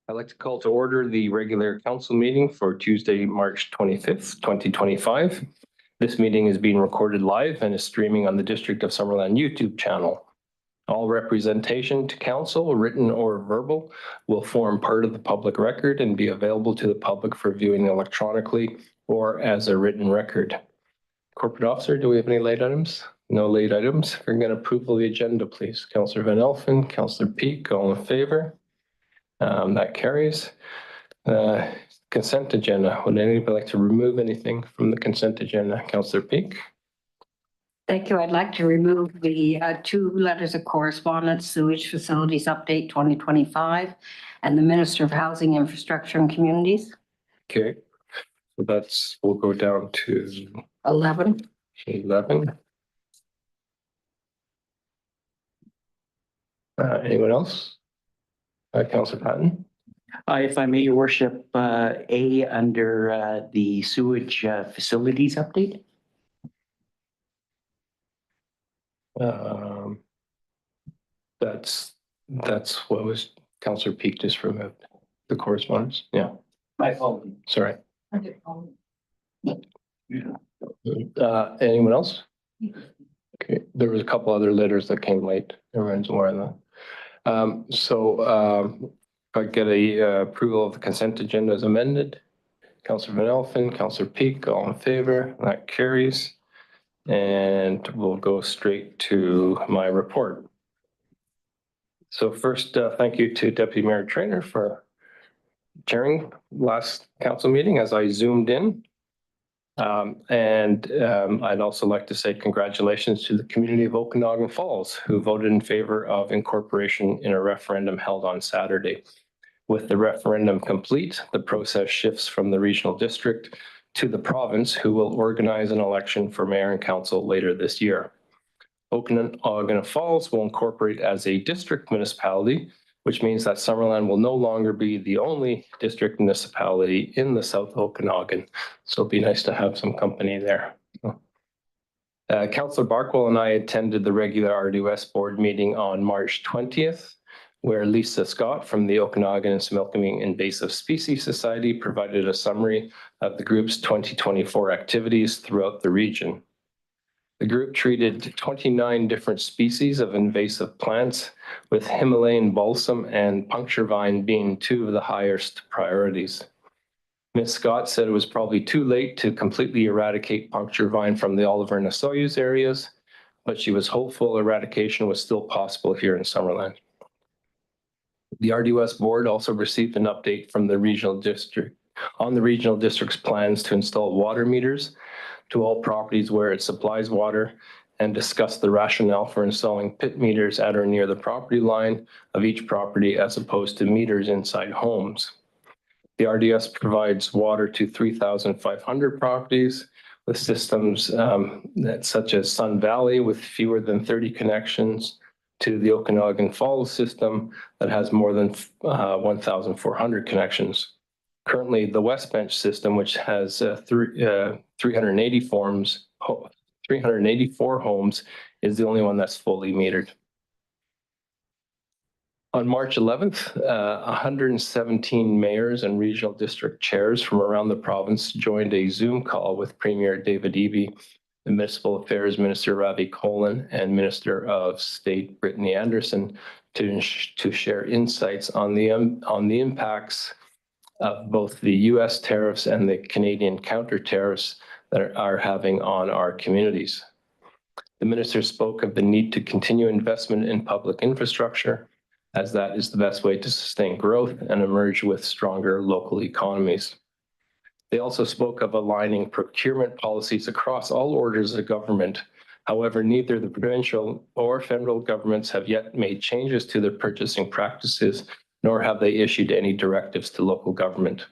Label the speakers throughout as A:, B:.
A: I'd like to call to order the regular council meeting for Tuesday, March 25th, 2025. This meeting is being recorded live and is streaming on the District of Summerland YouTube channel. All representation to council, written or verbal, will form part of the public record and be available to the public for viewing electronically or as a written record. Corporate officer, do we have any late items? No late items. We're going to approve the agenda, please. Councillor Van Elfen, Councillor Peak, all in favor? That carries. Consent agenda. Would anybody like to remove anything from the consent agenda? Councillor Peak.
B: Thank you. I'd like to remove the two letters of correspondence, sewage facilities update 2025 and the Minister of Housing, Infrastructure and Communities.
A: Okay, so we'll go down to
B: 11.
A: 11. Anyone else? Councillor Patton.
C: If I may, Your Worship, A under the sewage facilities update.
A: That's what was Councillor Peak just removed, the correspondence. Yeah.
C: My apologies.
A: Sorry. Anyone else? Okay, there was a couple other letters that came late. Everyone's aware of that. If I get a approval of the consent agenda as amended, Councillor Van Elfen, Councillor Peak, all in favor, that carries. And we'll go straight to my report. So first, thank you to Deputy Mayor Traynor for chairing last council meeting as I zoomed in. I'd also like to say congratulations to the community of Okanagan Falls who voted in favor of incorporation in a referendum held on Saturday. With the referendum complete, the process shifts from the regional district to the province, who will organize an election for mayor and council later this year. Okanagan Falls will incorporate as a district municipality, which means that Summerland will no longer be the only district municipality in the South Okanagan. So it'll be nice to have some company there. Councillor Barkwell and I attended the regular RDS board meeting on March 20th, where Lisa Scott from the Okanagan and Similkameen Invasive Species Society provided a summary of the group's 2024 activities throughout the region. The group treated 29 different species of invasive plants, with Himalayan balsam and puncture vine being two of the highest priorities. Ms. Scott said it was probably too late to completely eradicate puncture vine from the Oliver and Osoyoos areas, but she was hopeful eradication was still possible here in Summerland. The RDS board also received an update from the regional district on the regional district's plans to install water meters to all properties where it supplies water, and discuss the rationale for installing pit meters at or near the property line of each property as opposed to meters inside homes. The RDS provides water to 3,500 properties with systems such as Sun Valley with fewer than 30 connections, to the Okanagan Falls system that has more than 1,400 connections. Currently, the West Bench system, which has 384 homes, is the only one that's fully metered. On March 11th, 117 mayors and regional district chairs from around the province joined a Zoom call with Premier David Eby, the Municipal Affairs Minister Ravi Kolan, and Minister of State Brittany Anderson to share insights on the impacts of both the U.S. tariffs and the Canadian counter tariffs that are having on our communities. The minister spoke of the need to continue investment in public infrastructure, as that is the best way to sustain growth and emerge with stronger local economies. They also spoke of aligning procurement policies across all orders of government. However, neither the provincial or federal governments have yet made changes to their purchasing practices, nor have they issued any directives to local government.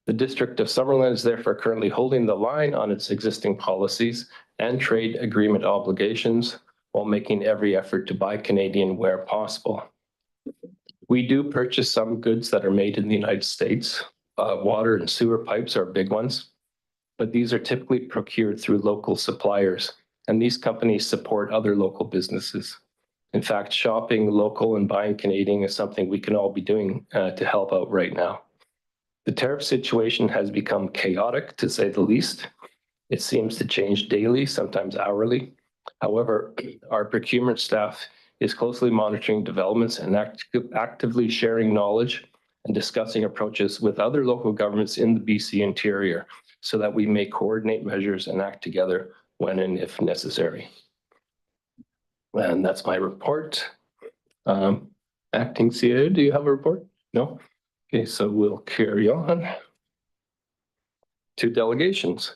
A: The District of Summerland is therefore currently holding the line on its existing policies and trade agreement obligations, while making every effort to buy Canadian where possible. We do purchase some goods that are made in the United States. Water and sewer pipes are big ones, but these are typically procured through local suppliers, and these companies support other local businesses. In fact, shopping local and buying Canadian is something we can all be doing to help out right now. The tariff situation has become chaotic, to say the least. It seems to change daily, sometimes hourly. However, our procurement staff is closely monitoring developments and actively sharing knowledge and discussing approaches with other local governments in the BC interior so that we may coordinate measures and act together when and if necessary. And that's my report. Acting CA, do you have a report? No? Okay, so we'll carry on to delegations.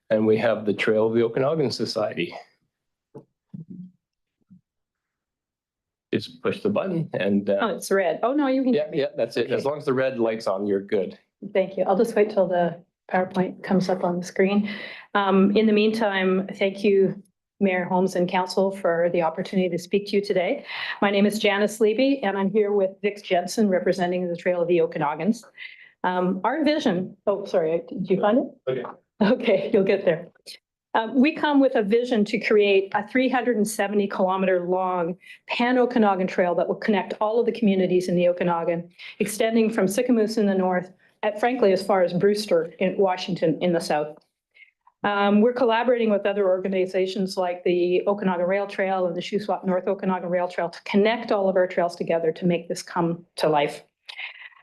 A: And we have the Trail of the Okanagan Society. Just push the button and
D: Oh, it's red. Oh, no, you can.
A: yeah, that's it. As long as the red light's on, you're good.
D: Thank you. I'll just wait till the PowerPoint comes up on the screen. In the meantime, thank you, Mayor Holmes and Council, for the opportunity to speak to you today. My name is Janice Levy, and I'm here with Vic Jensen, representing the Trail of the Okanagans. Our vision, oh, sorry, did you find it?
A: Okay.
D: Okay, you'll get there. We come with a vision to create a 370-kilometer long pan-Okanagan trail that will connect all of the communities in the Okanagan, extending from Sicamous in the north, frankly, as far as Brewster in Washington in the south. We're collaborating with other organizations like the Okanagan Rail Trail and the Shuswap North Okanagan Rail Trail to connect all of our trails together to make this come to life.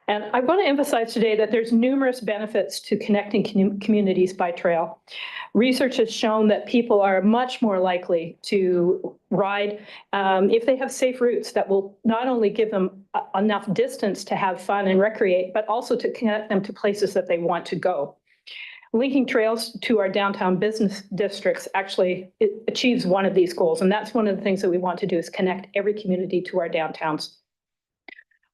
D: And I want to emphasize today that there's numerous benefits to connecting communities by trail. Research has shown that people are much more likely to ride if they have safe routes that will not only give them enough distance to have fun and recreate, but also to connect them to places that they want to go. Linking trails to our downtown business districts actually achieves one of these goals. And that's one of the things that we want to do, is connect every community to our downtowns.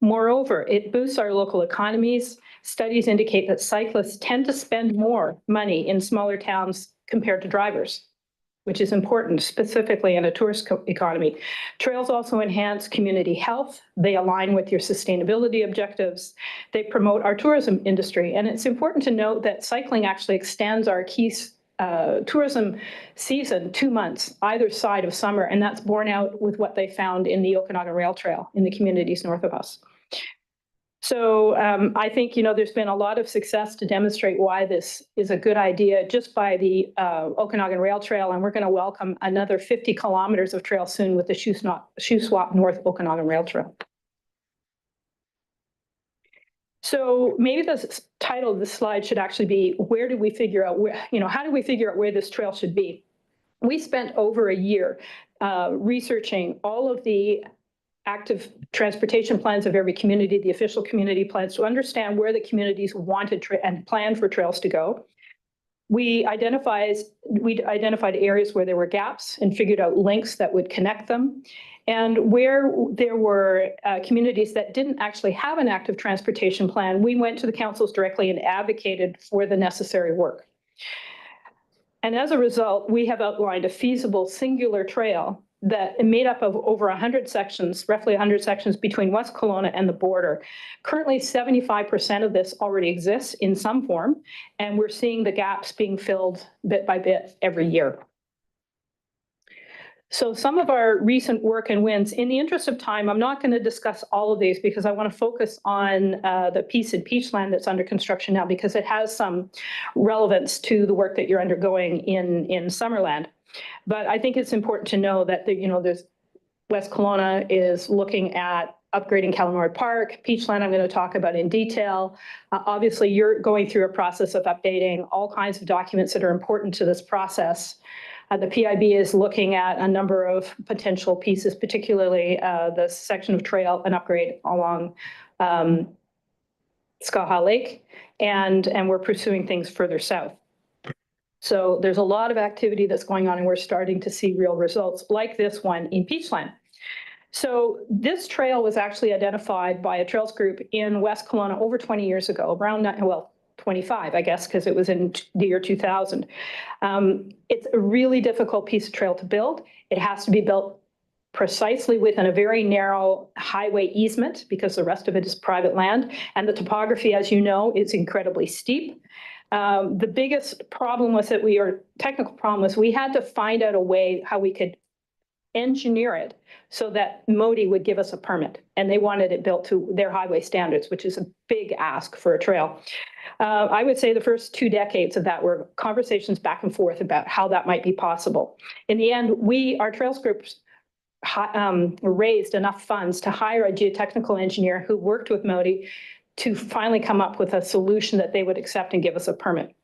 D: Moreover, it boosts our local economies. Studies indicate that cyclists tend to spend more money in smaller towns compared to drivers, which is important, specifically in a tourist economy. Trails also enhance community health. They align with your sustainability objectives. They promote our tourism industry. And it's important to note that cycling actually extends our key tourism season 2 months either side of summer, and that's borne out with what they found in the Okanagan Rail Trail in the communities north of us. So I think, there's been a lot of success to demonstrate why this is a good idea just by the Okanagan Rail Trail, and we're going to welcome another 50 kilometers of trail soon with the Shuswap North Okanagan Rail Trail. So maybe the title of the slide should actually be, where did we figure out where, how do we figure out where this trail should be? We spent over a year researching all of the active transportation plans of every community, the official community plans, to understand where the communities wanted and planned for trails to go. We identified areas where there were gaps and figured out links that would connect them. And where there were communities that didn't actually have an active transportation plan, we went to the councils directly and advocated for the necessary work. And as a result, we have outlined a feasible singular trail that made up of over 100 sections, roughly 100 sections between West Kelowna and the border. Currently, 75% of this already exists in some form, and we're seeing the gaps being filled bit by bit every year. So some of our recent work and wins, in the interest of time, I'm not going to discuss all of these because I want to focus on the piece in Peachland that's under construction now, because it has some relevance to the work that you're undergoing in Summerland. But I think it's important to know that there's West Kelowna is looking at upgrading Calamari Park. Peachland I'm going to talk about in detail. Obviously, you're going through a process of updating all kinds of documents that are important to this process. The PIB is looking at a number of potential pieces, particularly the section of trail and upgrade along Skaha Lake, and we're pursuing things further south. So there's a lot of activity that's going on, and we're starting to see real results like this one in Peachland. So this trail was actually identified by a trails group in West Kelowna over 20 years ago, around, 25, I guess, because it was in the year 2000. It's a really difficult piece of trail to build. It has to be built precisely within a very narrow highway easement because the rest of it is private land. And the topography, as you know, is incredibly steep. The biggest problem was technical problem was we had to find out a way how we could engineer it so that Modi would give us a permit. And they wanted it built to their highway standards, which is a big ask for a trail. I would say the first 2 decades of that were conversations back and forth about how that might be possible. In the end, our trails groups raised enough funds to hire a geotechnical engineer who worked with Modi to finally come up with a solution that they would accept and give us a permit.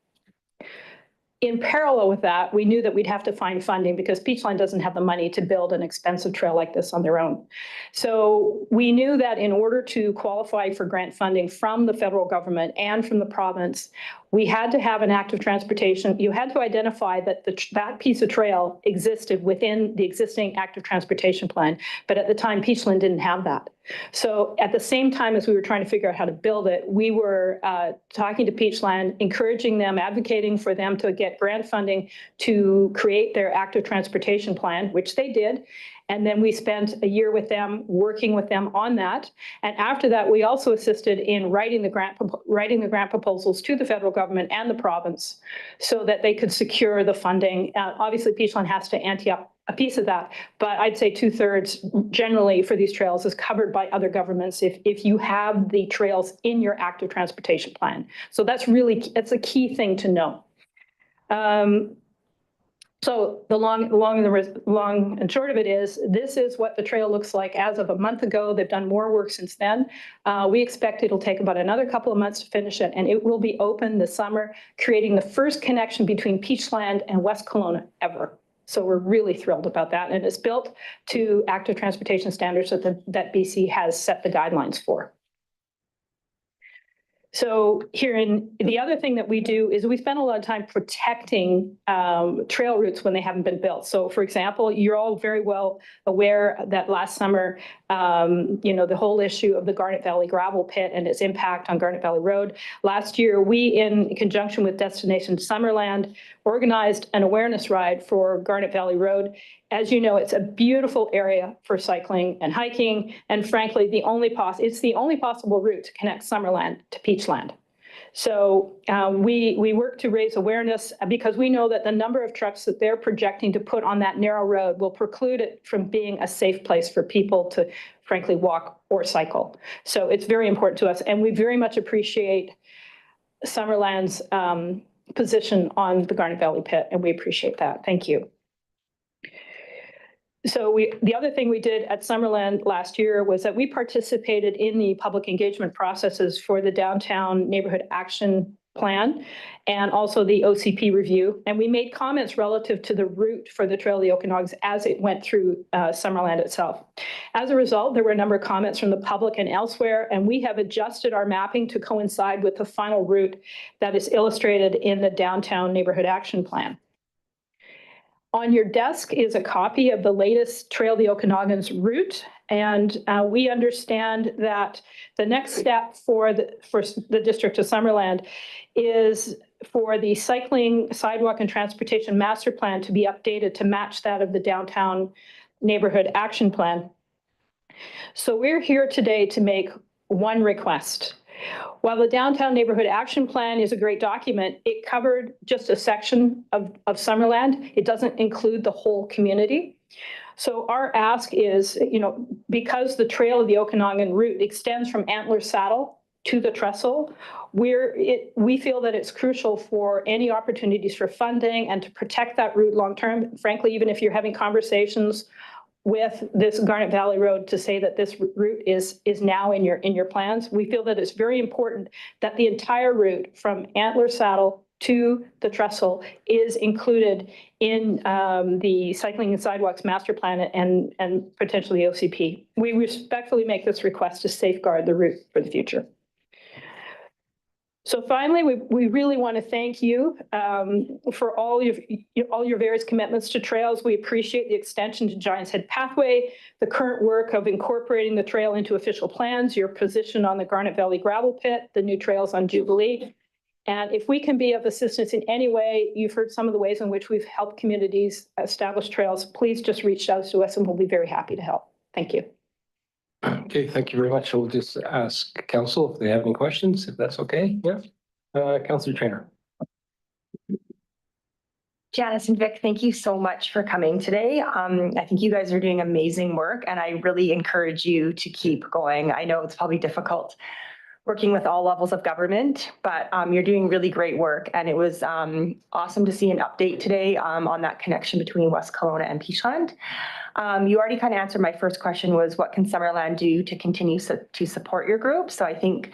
D: In parallel with that, we knew that we'd have to find funding because Peachland doesn't have the money to build an expensive trail like this on their own. So we knew that in order to qualify for grant funding from the federal government and from the province, we had to have an active transportation. You had to identify that that piece of trail existed within the existing active transportation plan. But at the time, Peachland didn't have that. So at the same time as we were trying to figure out how to build it, we were talking to Peachland, encouraging them, advocating for them to get grant funding to create their active transportation plan, which they did. And then we spent a year with them, working with them on that. And after that, we also assisted in writing the grant proposals to the federal government and the province so that they could secure the funding. Obviously, Peachland has to ante up a piece of that, but I'd say 2/3 generally for these trails is covered by other governments if you have the trails in your active transportation plan. So that's a key thing to know. So the long and short of it is, this is what the trail looks like as of a month ago. They've done more work since then. We expect it'll take about another couple of months to finish it, and it will be open this summer, creating the first connection between Peachland and West Kelowna ever. So we're really thrilled about that. And it's built to active transportation standards that BC has set the guidelines for. So the other thing that we do is we spend a lot of time protecting trail routes when they haven't been built. So for example, you're all very well aware that last summer, the whole issue of the Garnet Valley gravel pit and its impact on Garnet Valley Road. Last year, we, in conjunction with Destination Summerland, organized an awareness ride for Garnet Valley Road. As you know, it's a beautiful area for cycling and hiking, and frankly, it's the only possible route to connect Summerland to Peachland. So we work to raise awareness because we know that the number of trucks that they're projecting to put on that narrow road will preclude it from being a safe place for people to, frankly, walk or cycle. So it's very important to us, and we very much appreciate Summerland's position on the Garnet Valley pit, and we appreciate that. Thank you. So the other thing we did at Summerland last year was that we participated in the public engagement processes for the Downtown Neighborhood Action Plan and also the OCP review. And we made comments relative to the route for the Trail of the Okanagan as it went through Summerland itself. As a result, there were a number of comments from the public and elsewhere, and we have adjusted our mapping to coincide with the final route that is illustrated in the Downtown Neighborhood Action Plan. On your desk is a copy of the latest Trail of the Okanagan's route, and we understand that the next step for the District of Summerland is for the Cycling, Sidewalk, and Transportation Master Plan to be updated to match that of the Downtown Neighborhood Action Plan. So we're here today to make one request. While the Downtown Neighborhood Action Plan is a great document, it covered just a section of Summerland. It doesn't include the whole community. So our ask is, because the Trail of the Okanagan route extends from Antler Saddle to the Trestle, we feel that it's crucial for any opportunities for funding and to protect that route long term. Frankly, even if you're having conversations with this Garnet Valley Road to say that this route is now in your plans, we feel that it's very important that the entire route from Antler Saddle to the Trestle is included in the Cycling and Sidewalks Master Plan and potentially OCP. We respectfully make this request to safeguard the route for the future. So finally, we really want to thank you for all your various commitments to trails. We appreciate the extension to Giants Head Pathway, the current work of incorporating the trail into official plans, your position on the Garnet Valley Gravel Pit, the new trails on Jubilee. And if we can be of assistance in any way, you've heard some of the ways in which we've helped communities establish trails, please just reach out to us and we'll be very happy to help. Thank you.
A: Okay, thank you very much. We'll just ask council if they have any questions, if that's okay. Yeah. Councillor Trainer.
E: Janice and Vic, thank you so much for coming today. I think you guys are doing amazing work and I really encourage you to keep going. I know it's probably difficult working with all levels of government, but you're doing really great work. And it was awesome to see an update today on that connection between West Kelowna and Peachland. You already kind of answered my first question was what can Summerland do to continue to support your group? So I think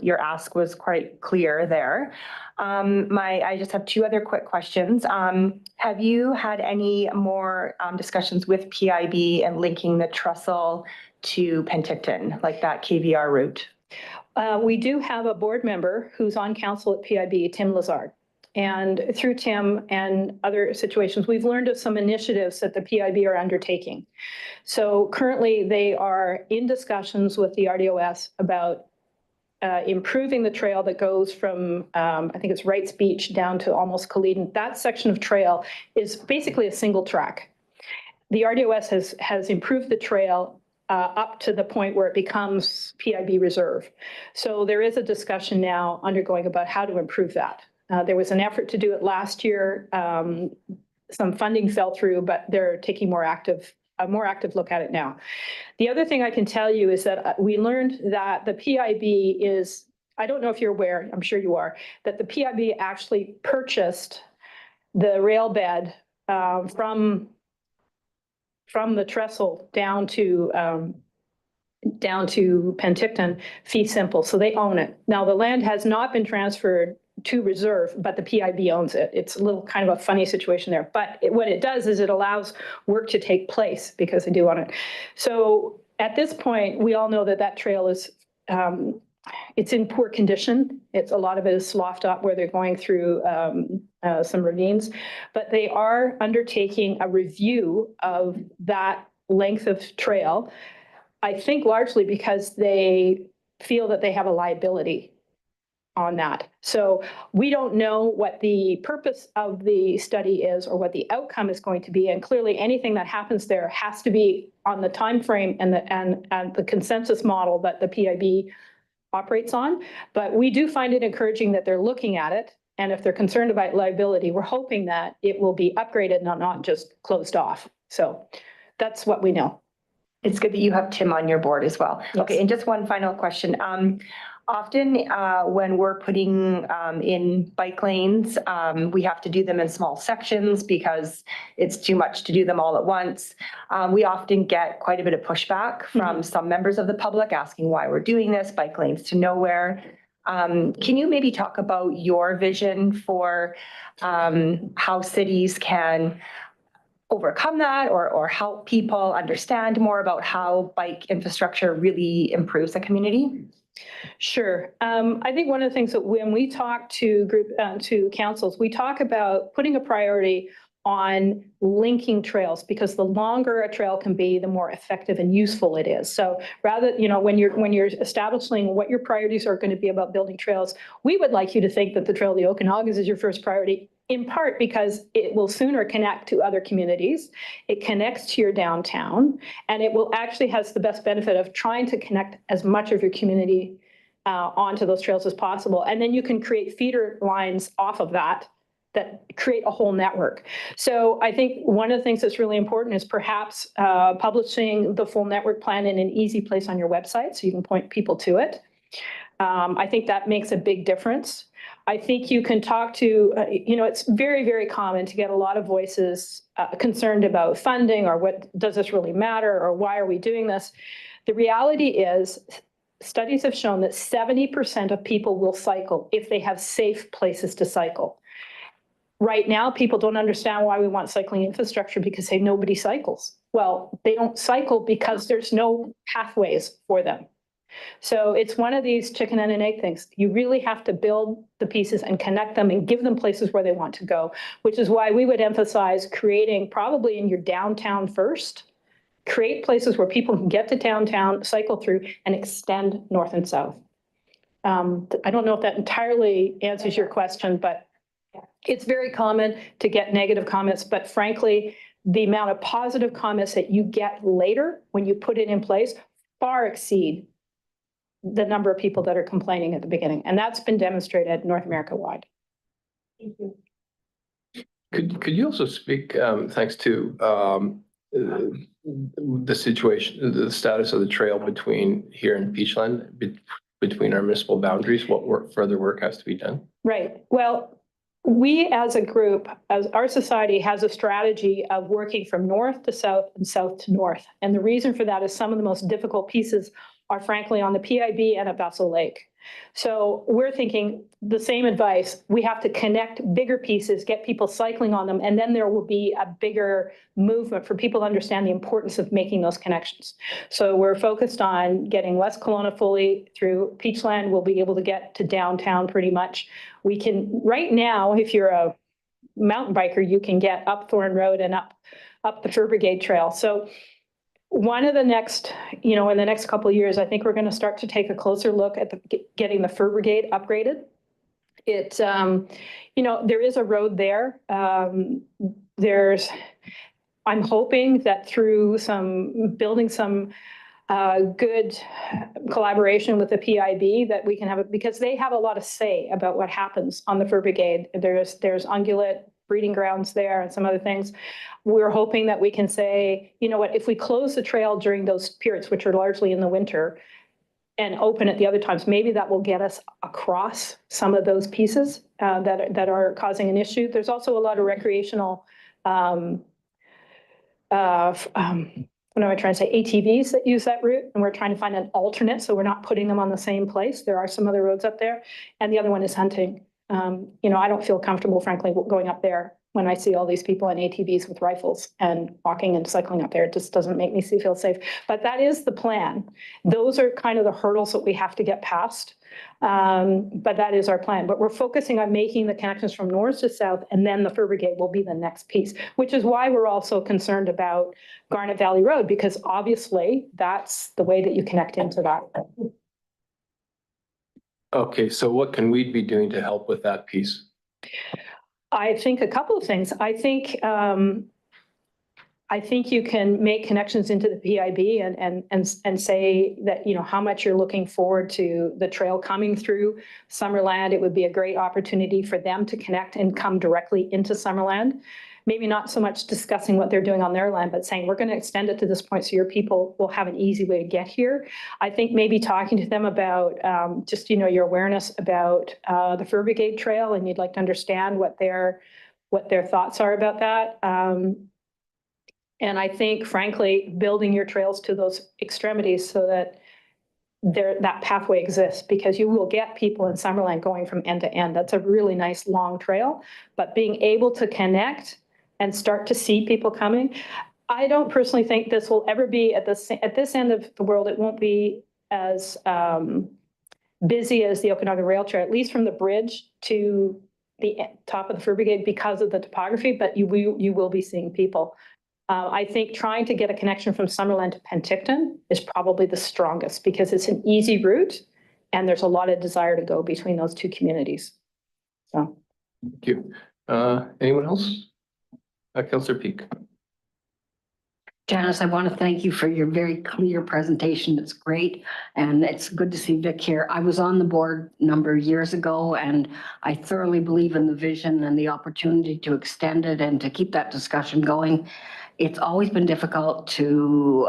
E: your ask was quite clear there. I just have two other quick questions. Have you had any more discussions with PIB and linking the trestle to Penticton, like that KVR route?
D: We do have a board member who's on council at PIB, Tim Lazard. And through Tim and other situations, we've learned of some initiatives that the PIB are undertaking. So currently they are in discussions with the RDOS about improving the trail that goes from, I think it's Wrights Beach down to almost Kaleden. That section of trail is basically a single track. The RDOS has improved the trail up to the point where it becomes PIB reserve. So there is a discussion now undergoing about how to improve that. There was an effort to do it last year. Some funding fell through, but they're taking a more active look at it now. The other thing I can tell you is that we learned that the PIB is, I don't know if you're aware, I'm sure you are, that the PIB actually purchased the rail bed from the trestle down to Penticton fee simple. So they own it. Now the land has not been transferred to reserve, but the PIB owns it. It's a little kind of a funny situation there. But what it does is it allows work to take place because they do own it. So at this point, we all know that that trail is, it's in poor condition. A lot of it is sloughed up where they're going through some ravines, but they are undertaking a review of that length of trail. I think largely because they feel that they have a liability on that. So we don't know what the purpose of the study is or what the outcome is going to be. And clearly anything that happens there has to be on the time frame and the consensus model that the PIB operates on. But we do find it encouraging that they're looking at it. And if they're concerned about liability, we're hoping that it will be upgraded, not just closed off. So that's what we know.
E: It's good that you have Tim on your board as well.
D: Yes.
E: Okay, and just one final question. Often when we're putting in bike lanes, we have to do them in small sections because it's too much to do them all at once. We often get quite a bit of pushback from some members of the public asking why we're doing this, bike lanes to nowhere. Can you maybe talk about your vision for how cities can overcome that or help people understand more about how bike infrastructure really improves the community?
D: Sure. I think one of the things that when we talk to to councils, we talk about putting a priority on linking trails because the longer a trail can be, the more effective and useful it is. So rather, when you're establishing what your priorities are going to be about building trails, we would like you to think that the Trail of the Okanagan is your first priority, in part because it will sooner connect to other communities. It connects to your downtown, and it will actually has the best benefit of trying to connect as much of your community onto those trails as possible. And then you can create feeder lines off of that create a whole network. So I think one of the things that's really important is perhaps publishing the full network plan in an easy place on your website so you can point people to it. I think that makes a big difference. I think you can talk to, it's very, very common to get a lot of voices concerned about funding or what does this really matter or why are we doing this? The reality is studies have shown that 70% of people will cycle if they have safe places to cycle. Right now, people don't understand why we want cycling infrastructure because nobody cycles. Well, they don't cycle because there's no pathways for them. So it's one of these chicken and an egg things. You really have to build the pieces and connect them and give them places where they want to go, which is why we would emphasize creating probably in your downtown first, create places where people can get to downtown, cycle through and extend north and south. I don't know if that entirely answers your question, but it's very common to get negative comments, but frankly, the amount of positive comments that you get later when you put it in place far exceed the number of people that are complaining at the beginning. And that's been demonstrated North America wide.
E: Thank you.
A: Could you also speak, thanks to the situation, the status of the trail between here and Peachland, between our municipal boundaries, further work has to be done?
D: Right. Well, we as a group, as our society has a strategy of working from north to south and south to north. And the reason for that is some of the most difficult pieces are frankly on the PIB and at Vessel Lake. So we're thinking the same advice. We have to connect bigger pieces, get people cycling on them, and then there will be a bigger movement for people to understand the importance of making those connections. So we're focused on getting West Kelowna fully through Peachland. We'll be able to get to downtown pretty much. We can, right now, if you're a mountain biker, you can get up Thorn Road and up the Fur Brigade Trail. So one of the next, in the next couple of years, I think we're going to start to take a closer look at getting the Fur Brigade upgraded. It, there is a road there. I'm hoping that through building some good collaboration with the PIB that we can have it, because they have a lot of say about what happens on the Fur Brigade. There's ungulate breeding grounds there and some other things. We're hoping that we can say, you know what, if we close the trail during those periods, which are largely in the winter, and open it the other times, maybe that will get us across some of those pieces that are causing an issue. There's also a lot of recreational, what am I trying to say, ATVs that use that route, and we're trying to find an alternate so we're not putting them on the same place. There are some other roads up there, and the other one is hunting. I don't feel comfortable, frankly, going up there when I see all these people on ATVs with rifles and walking and cycling up there. It just doesn't make me feel safe. But that is the plan. Those are kind of the hurdles that we have to get past. But that is our plan. But we're focusing on making the connections from north to south, and then the Fur Brigade will be the next piece, which is why we're also concerned about Garnet Valley Road, because obviously that's the way that you connect into that.
A: Okay, so what can we be doing to help with that piece?
D: I think a couple of things. I think you can make connections into the PIB and say that, how much you're looking forward to the trail coming through Summerland. It would be a great opportunity for them to connect and come directly into Summerland. Maybe not so much discussing what they're doing on their land, but saying we're going to extend it to this point so your people will have an easy way to get here. I think maybe talking to them about just, your awareness about the Fur Brigade Trail, and you'd like to understand what their thoughts are about that. And I think, frankly, building your trails to those extremities so that that pathway exists, because you will get people in Summerland going from end to end. That's a really nice long trail, but being able to connect and start to see people coming. I don't personally think this will ever be at this end of the world. It won't be as busy as the Okanagan Rail Trail, at least from the bridge to the top of the Fur Brigade, because of the topography, but you will be seeing people. I think trying to get a connection from Summerland to Penticton is probably the strongest, because it's an easy route and there's a lot of desire to go between those two communities. So.
A: Thank you. Anyone else? Councillor Peak.
B: Janice, I want to thank you for your very clear presentation. It's great. And it's good to see Vic here. I was on the board a number of years ago, and I thoroughly believe in the vision and the opportunity to extend it and to keep that discussion going. It's always been difficult to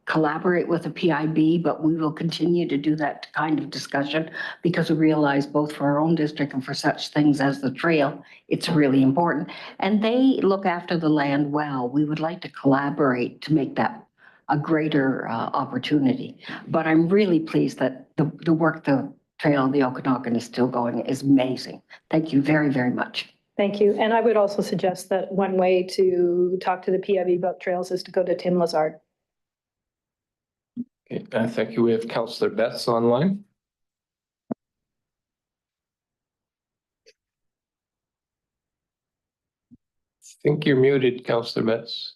B: collaborate with the PIB, but we will continue to do that kind of discussion, because we realize both for our own district and for such things as the trail, it's really important. And they look after the land well. We would like to collaborate to make that a greater opportunity. But I'm really pleased that the work the Trail of the Okanagan is still going is amazing. Thank you very, very much.
D: Thank you. And I would also suggest that one way to talk to the PIB about trails is to go to Tim Lazard.
A: Okay, thank you. We have Councillor Betts online. I think you're muted, Councillor Betts.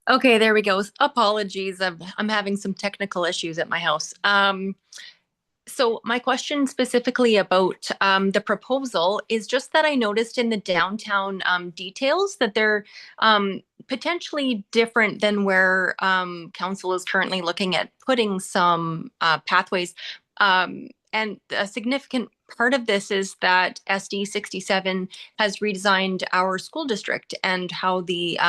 F: Okay, there we go. Apologies. I'm having some technical issues at my house. So my question specifically about the proposal is just that I noticed in the downtown details that they're potentially different than where council is currently looking at putting some pathways. And a significant part of this is that SD 67 has redesigned our school district and how the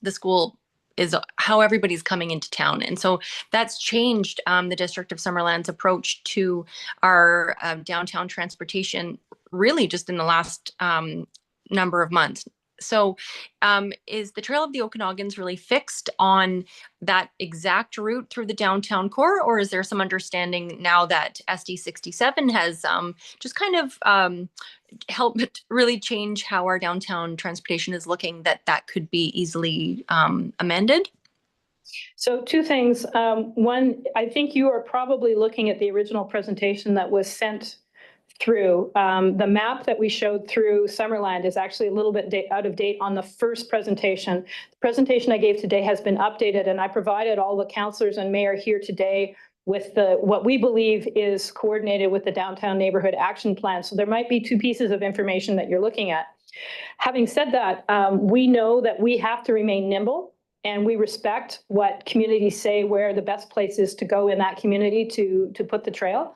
F: school is, how everybody's coming into town. And so that's changed the District of Summerland's approach to our downtown transportation really just in the last number of months. So is the Trail of the Okanogans really fixed on that exact route through the downtown core, or is there some understanding now that SD 67 has just kind of helped really change how our downtown transportation is looking, that could be easily amended?
D: So two things. One, I think you are probably looking at the original presentation that was sent through. The map that we showed through Summerland is actually a little bit out of date on the first presentation. The presentation I gave today has been updated, and I provided all the councillors and mayor here today with what we believe is coordinated with the Downtown Neighborhood Action Plan. So there might be two pieces of information that you're looking at. Having said that, we know that we have to remain nimble, and we respect what communities say where the best place is to go in that community to put the trail.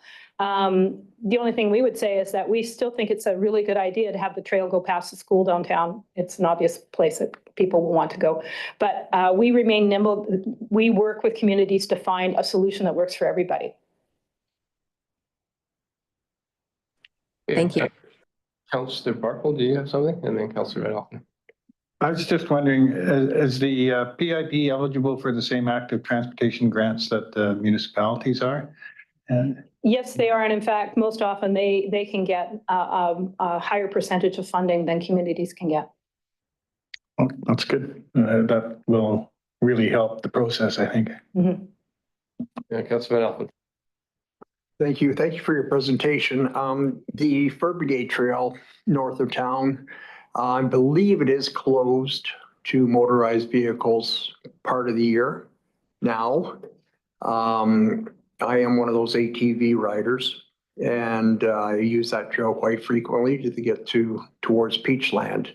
D: The only thing we would say is that we still think it's a really good idea to have the trail go past the school downtown. It's an obvious place that people will want to go. But we remain nimble. We work with communities to find a solution that works for everybody.
F: Thank you.
A: Councillor Barkle, do you have something? And then Councillor Van Alphen.
G: I was just wondering, is the PIP eligible for the same active transportation grants that municipalities are? And
D: Yes, they are. And in fact, most often they can get a higher percentage of funding than communities can get.
G: oh, that's good. That will really help the process, I think.
D: Mm-hmm.
A: Yeah, Councillor Van Alphen.
H: Thank you. Thank you for your presentation. The Fur Brigade Trail north of town, I believe it is closed to motorized vehicles part of the year now. I am one of those ATV riders, and I use that trail quite frequently to get towards Peachland.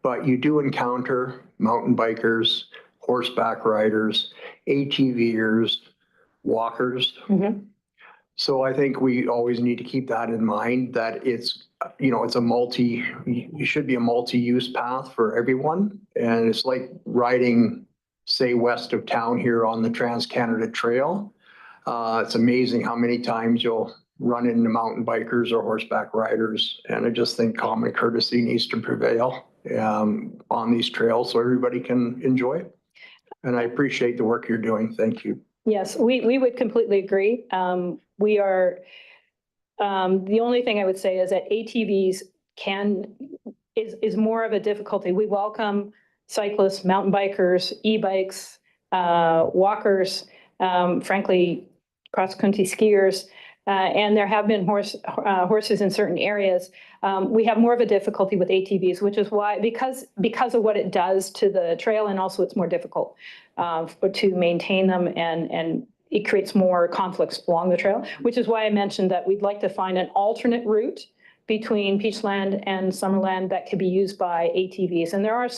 H: But you do encounter mountain bikers, horseback riders, ATVers, walkers.
D: Mm-hmm.
H: So I think we always need to keep that in mind, that it's, it's it should be a multi-use path for everyone. And it's like riding, say, west of town here on the Trans-Canada Trail. It's amazing how many times you'll run into mountain bikers or horseback riders. And I just think common courtesy needs to prevail on these trails so everybody can enjoy it. And I appreciate the work you're doing. Thank you.
D: Yes, we would completely agree. We are, the only thing I would say is that ATVs is more of a difficulty. We welcome cyclists, mountain bikers, e-bikes, walkers, frankly, cross-country skiers, and there have been horses in certain areas. We have more of a difficulty with ATVs, which is why, because of what it does to the trail, and also it's more difficult to maintain them, and it creates more conflicts along the trail, which is why I mentioned that we'd like to find an alternate route between Peachland and Summerland that could be used by ATVs. And there are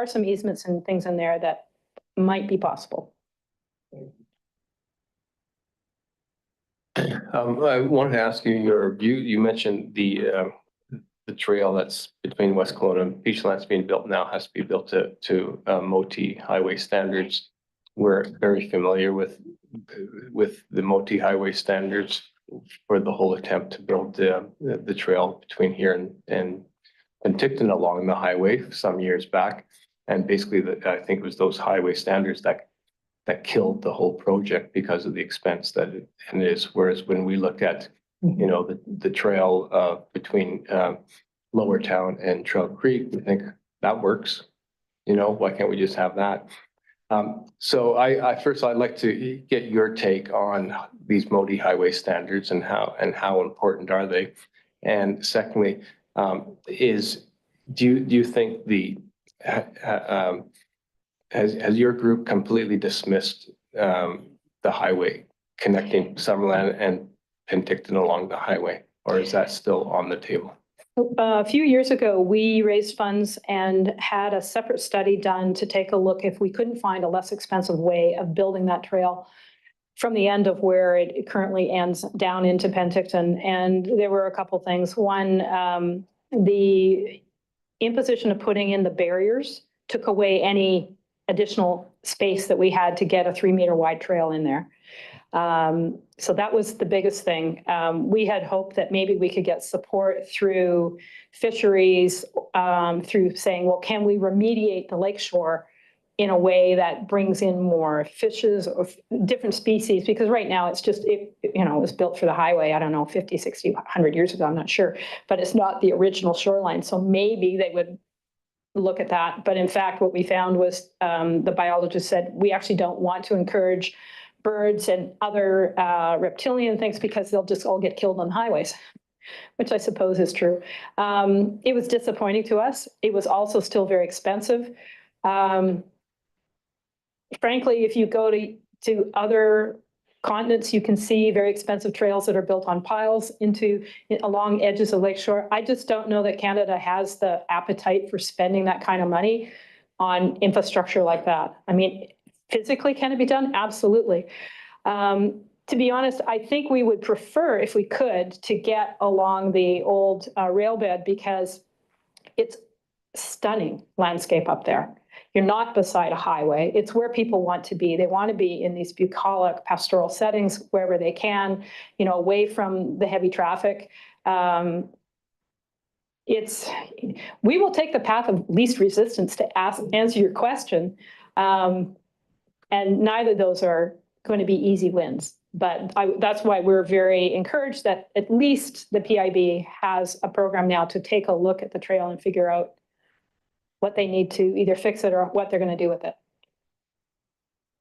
D: some easements and things in there that might be possible.
A: I wanted to ask you your view. You mentioned the trail that's between West Kelowna and Peachland's being built now has to be built to MOTI highway standards. We're very familiar with the MOTI highway standards for the whole attempt to build the trail between here and Penticton along the highway some years back. And basically, I think it was those highway standards that killed the whole project because of the expense that it is. Whereas when we look at, the trail between Lower Town and Trail Creek, we think that works. Why can't we just have that? So I'd like to get your take on these MOTI highway standards and how important are they? And secondly, do you think has your group completely dismissed the highway connecting Summerland and Penticton along the highway, or is that still on the table?
D: A few years ago, we raised funds and had a separate study done to take a look if we couldn't find a less expensive way of building that trail from the end of where it currently ends down into Penticton. And there were a couple things. One, the imposition of putting in the barriers took away any additional space that we had to get a 3-meter wide trail in there. So that was the biggest thing. We had hoped that maybe we could get support through fisheries, through saying, well, can we remediate the lakeshore in a way that brings in more fishes or different species? Because right now it's just, it was built for the highway, I don't know, 50, 60, 100 years ago, I'm not sure, but it's not the original shoreline. So maybe they would look at that. But in fact, what we found was the biologist said, we actually don't want to encourage birds and other reptilian things because they'll just all get killed on the highways, which I suppose is true. It was disappointing to us. It was also still very expensive. Frankly, if you go to other continents, you can see very expensive trails that are built on piles along edges of lakeshore. I just don't know that Canada has the appetite for spending that kind of money on infrastructure like that. I mean, physically, can it be done? Absolutely. To be honest, I think we would prefer, if we could, to get along the old rail bed because it's stunning landscape up there. You're not beside a highway. It's where people want to be. They want to be in these bucolic pastoral settings wherever they can, away from the heavy traffic. We will take the path of least resistance to answer your question. And neither of those are going to be easy wins. But that's why we're very encouraged that at least the PIB has a program now to take a look at the trail and figure out what they need to either fix it or what they're going to do with it.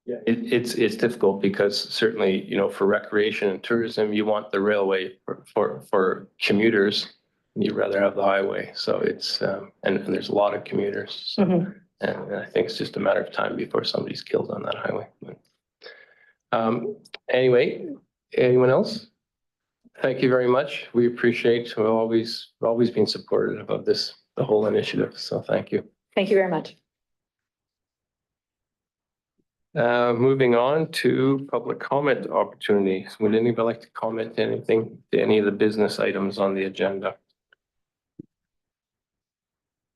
A: Yeah, it's difficult because certainly, for recreation and tourism, you want the railway for commuters. You'd rather have the highway. So it's, and there's a lot of commuters. So, and I think it's just a matter of time before somebody's killed on that highway. Anyway, anyone else? Thank you very much. We appreciate, we've always been supportive of the whole initiative. So thank you.
D: Thank you very much.
A: Moving on to public comment opportunities. Would anybody like to comment anything to any of the business items on the agenda?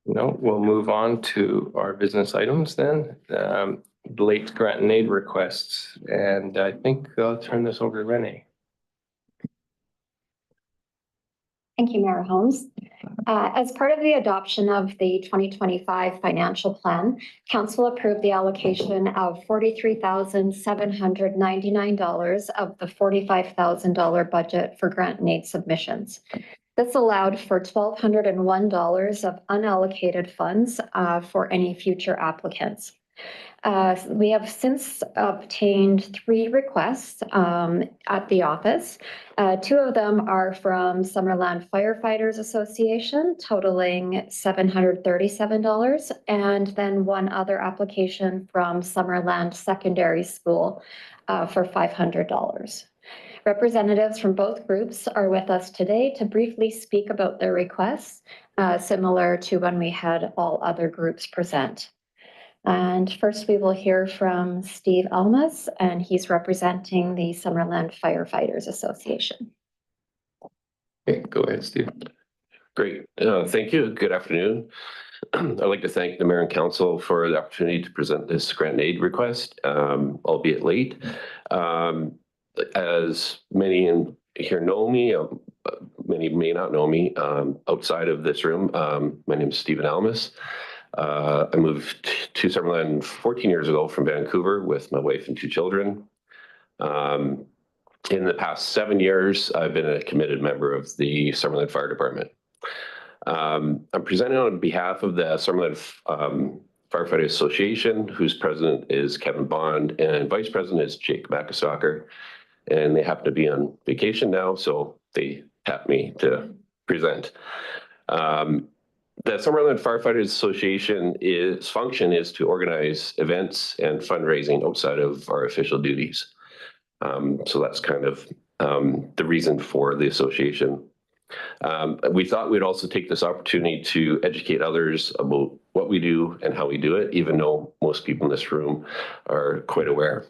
A: No, we'll move on to our business items then. Late grant and aid requests. And I think I'll turn this over to Renee.
I: Thank you, Mayor Holmes. As part of the adoption of the 2025 financial plan, Council approved the allocation of $43,799 of the $45,000 budget for grant and aid submissions. This allowed for $1,201 of unallocated funds for any future applicants. We have since obtained 3 requests at the office. 2 of them are from Summerland Firefighters Association, totaling $737, and then 1 other application from Summerland Secondary School for $500. Representatives from both groups are with us today to briefly speak about their requests, similar to when we had all other groups present. And first we will hear from Steve Almas, and he's representing the Summerland Firefighters Association.
A: Okay, go ahead, Steve.
J: Great. Thank you. Good afternoon. I'd like to thank the Mayor and Council for the opportunity to present this grant and aid request, albeit late. As many in here know me, many may not know me outside of this room. My name is Stephen Almas. I moved to Summerland 14 years ago from Vancouver with my wife and 2 children. In the past 7 years, I've been a committed member of the Summerland Fire Department. I'm presenting on behalf of the Summerland Firefighters Association, whose president is Kevin Bond and vice president is Jake Macassacker. And they happen to be on vacation now, so they tapped me to present. The Summerland Firefighters Association function is to organize events and fundraising outside of our official duties. So that's kind of the reason for the association. We thought we'd also take this opportunity to educate others about what we do and how we do it, even though most people in this room are quite aware.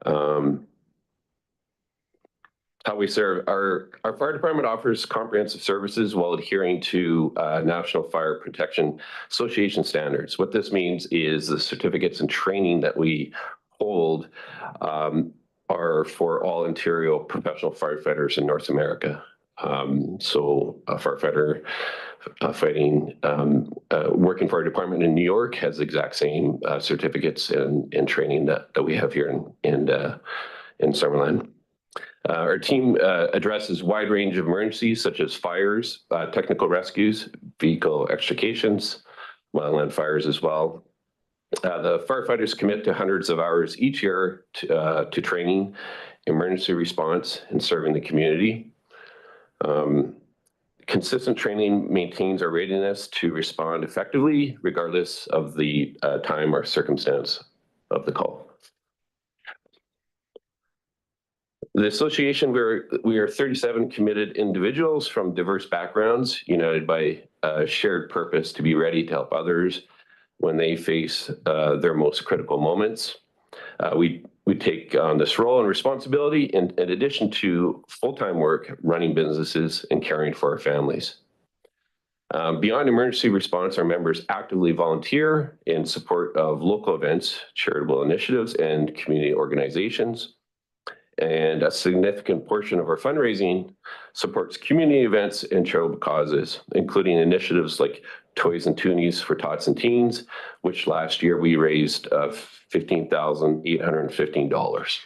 J: How we serve. Our fire department offers comprehensive services while adhering to National Fire Protection Association standards. What this means is the certificates and training that we hold are for all Ontario professional firefighters in North America. So a firefighter working for our department in New York has the exact same certificates and training that we have here in Summerland. Our team addresses wide range of emergencies such as fires, technical rescues, vehicle extrications, wildland fires as well. The firefighters commit to hundreds of hours each year to training, emergency response, and serving the community. Consistent training maintains our readiness to respond effectively, regardless of the time or circumstance of the call. The association, we are 37 committed individuals from diverse backgrounds, united by a shared purpose to be ready to help others when they face their most critical moments. We take on this role and responsibility in addition to full-time work, running businesses and caring for our families. Beyond emergency response, our members actively volunteer in support of local events, charitable initiatives, and community organizations. And a significant portion of our fundraising supports community events and charitable causes, including initiatives like Toys and Toonies for Tots and Teens, which last year we raised $15,815.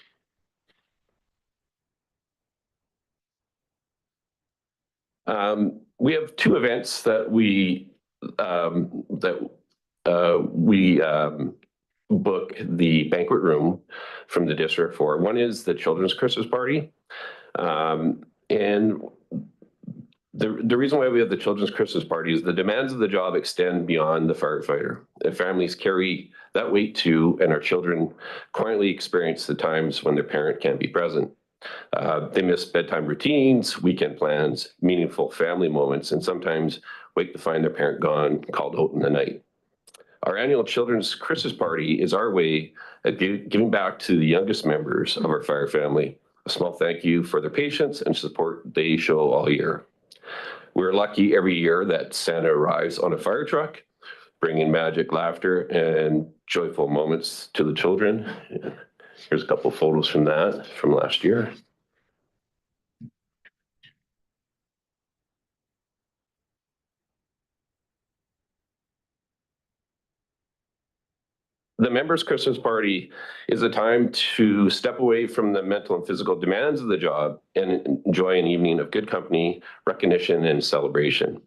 J: We have two events that we book the banquet room from the district for. One is the Children's Christmas Party. And the reason why we have the Children's Christmas Party is the demands of the job extend beyond the firefighter. The families carry that weight too, and our children quietly experience the times when their parent can't be present. They miss bedtime routines, weekend plans, meaningful family moments, and sometimes wake to find their parent gone, called out in the night. Our annual Children's Christmas Party is our way of giving back to the youngest members of our fire family. A small thank you for their patience and support they show all year. We're lucky every year that Santa arrives on a fire truck, bringing magic, laughter, and joyful moments to the children. Here's a couple photos from that from last year. The members' Christmas party is a time to step away from the mental and physical demands of the job and enjoy an evening of good company, recognition, and celebration.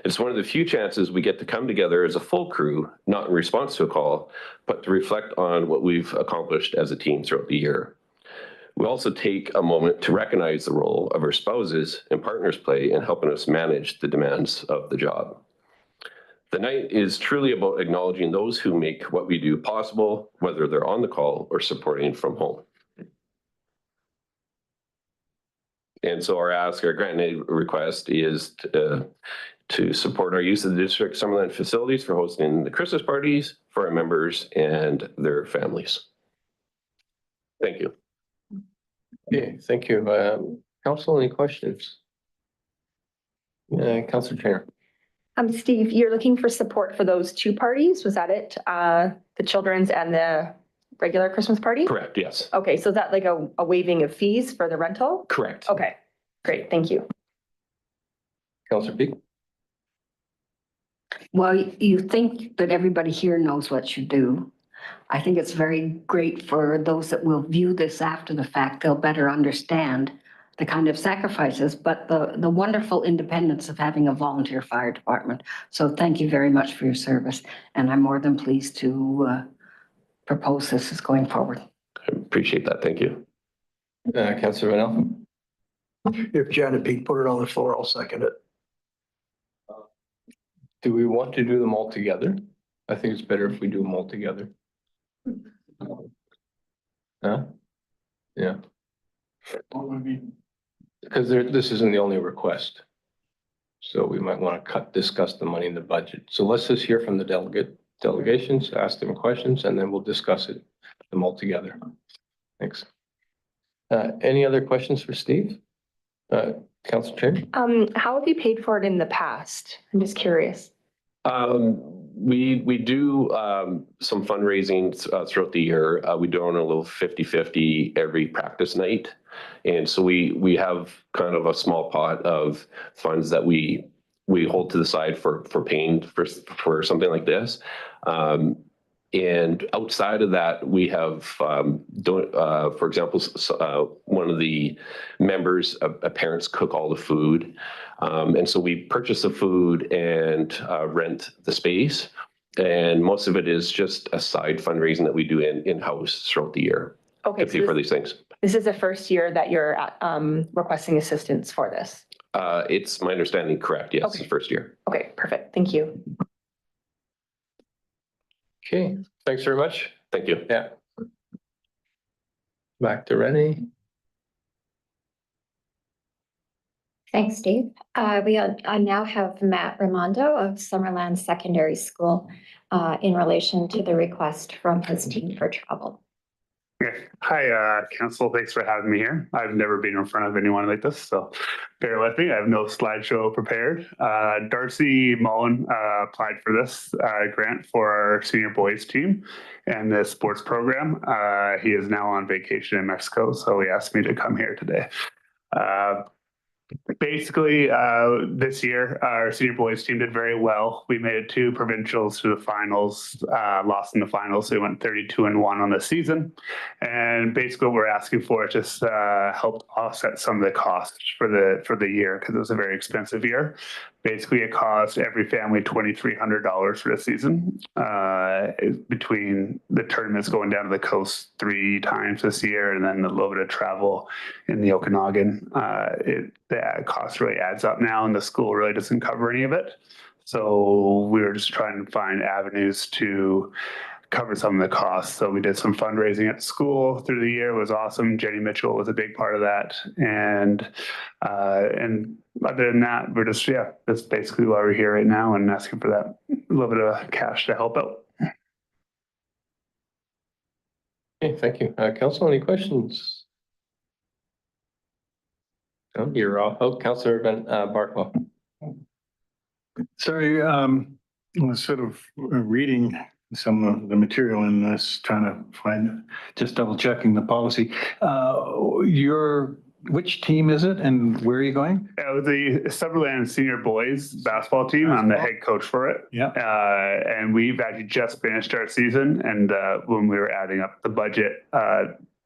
J: It's one of the few chances we get to come together as a full crew, not in response to a call, but to reflect on what we've accomplished as a team throughout the year. We also take a moment to recognize the role of our spouses and partners play in helping us manage the demands of the job. The night is truly about acknowledging those who make what we do possible, whether they're on the call or supporting from home. And so our grant and aid request is to support our use of the district Summerland facilities for hosting the Christmas parties for our members and their families. Thank you.
A: Okay, thank you. Council, any questions? Councilor Trainer.
E: Steve, you're looking for support for those two parties, was that it? The children's and the regular Christmas party?
J: Correct, yes.
E: Okay, so is that like a waiving of fees for the rental?
J: Correct.
E: Okay, great, thank you.
A: Councilor Peak.
B: Well, you think that everybody here knows what you do. I think it's very great for those that will view this after the fact. They'll better understand the kind of sacrifices, but the wonderful independence of having a volunteer fire department. So thank you very much for your service. And I'm more than pleased to propose this as going forward.
J: I appreciate that. Thank you.
A: Councilor Van Elfen.
H: If Janet Peak put it on the floor, I'll second it.
A: Do we want to do them all together? I think it's better if we do them all together. Huh? Yeah. Because this isn't the only request. So we might want to discuss the money in the budget. So let's just hear from the delegations, ask them questions, and then we'll discuss them all together. Thanks. Any other questions for Steve? Council Chair?
E: How have you paid for it in the past? I'm just curious.
J: We do some fundraising throughout the year. We do own a little 50-50 every practice night. And so we have kind of a small pot of funds that we hold to the side for paying for something like this. And outside of that, we have, for example, one of the members, parents cook all the food. And so we purchase the food and rent the space. And most of it is just a side fundraising that we do in-house throughout the year
E: Okay,
J: to pay for these things.
E: This is the first year that you're requesting assistance for this.
J: It's my understanding, correct? Yes,
E: Okay.
J: the first year.
E: Okay, perfect. Thank you.
A: Okay, thanks very much.
J: Thank you.
A: Yeah. Back to Renee.
I: Thanks, Steve. I now have Matt Raimondo of Summerland Secondary School in relation to the request from his team for travel.
K: Okay. Hi, council. Thanks for having me here. I've never been in front of anyone like this, so bear with me. I have no slideshow prepared. Darcy Mullen applied for this grant for our senior boys team and the sports program. He is now on vacation in Mexico, so he asked me to come here today. Basically, this year, our senior boys team did very well. We made it to provincials to the finals, lost in the finals. So we went 32-1 on the season. And basically what we're asking for is just help offset some of the costs for the year because it was a very expensive year. Basically, it cost every family $2,300 for the season. Between the tournaments going down to the coast 3 times this year and then a little bit of travel in the Okanagan, the cost really adds up now and the school really doesn't cover any of it. So we were just trying to find avenues to cover some of the costs. So we did some fundraising at school through the year. It was awesome. Jenny Mitchell was a big part of that. And other than that, we're just, that's basically why we're here right now and asking for that little bit of cash to help out.
A: Okay, thank you. Council, any questions? No, you're off. Oh, Councillor Barkwell.
G: Sorry, I was sort of reading some of the material in this, trying to find, just double checking the policy. Which team is it and where are you going?
K: The Summerland senior boys basketball team. I'm the head coach for it.
G: Yeah.
K: And we've actually just finished our season. And when we were adding up the budget,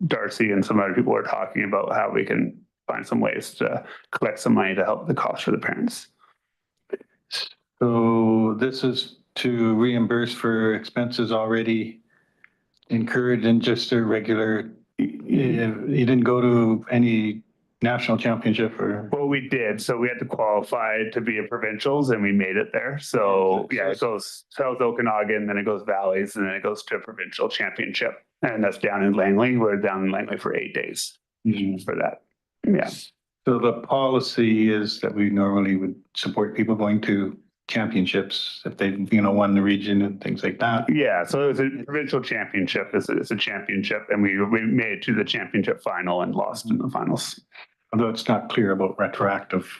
K: Darcy and some other people were talking about how we can find some ways to collect some money to help the cost for the parents.
G: So this is to reimburse for expenses already incurred in just a regular, you didn't go to any national championship or?
K: Well, we did. So we had to qualify to be a provincials and we made it there. So yeah, it goes South Okanagan, then it goes Valleys, and then it goes to a provincial championship. And that's down in Langley. We're down in Langley for 8 days for that. Yeah.
G: So the policy is that we normally would support people going to championships if they, won the region and things like that.
K: Yeah, so it was a provincial championship. It's a championship, and we made it to the championship final and lost in the finals.
G: Although it's not clear about retroactive,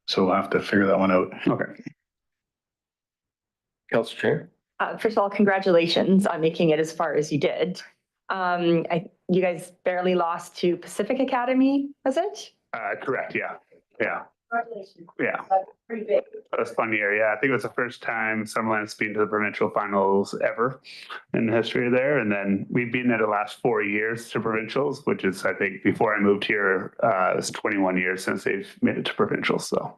G: so we'll have to figure that one out.
K: Okay.
A: Council Chair.
E: First of all, congratulations on making it as far as you did. You guys barely lost to Pacific Academy, was it?
K: Correct. Yeah. Yeah.
E: Congratulations.
K: Yeah.
E: That's pretty big.
K: That was a fun year. Yeah, I think it was the first time Summerland's been to the provincial finals ever in the history there. And then we've been there the last 4 years to provincials, which is, I think, before I moved here, it was 21 years since they've made it to provincials. So,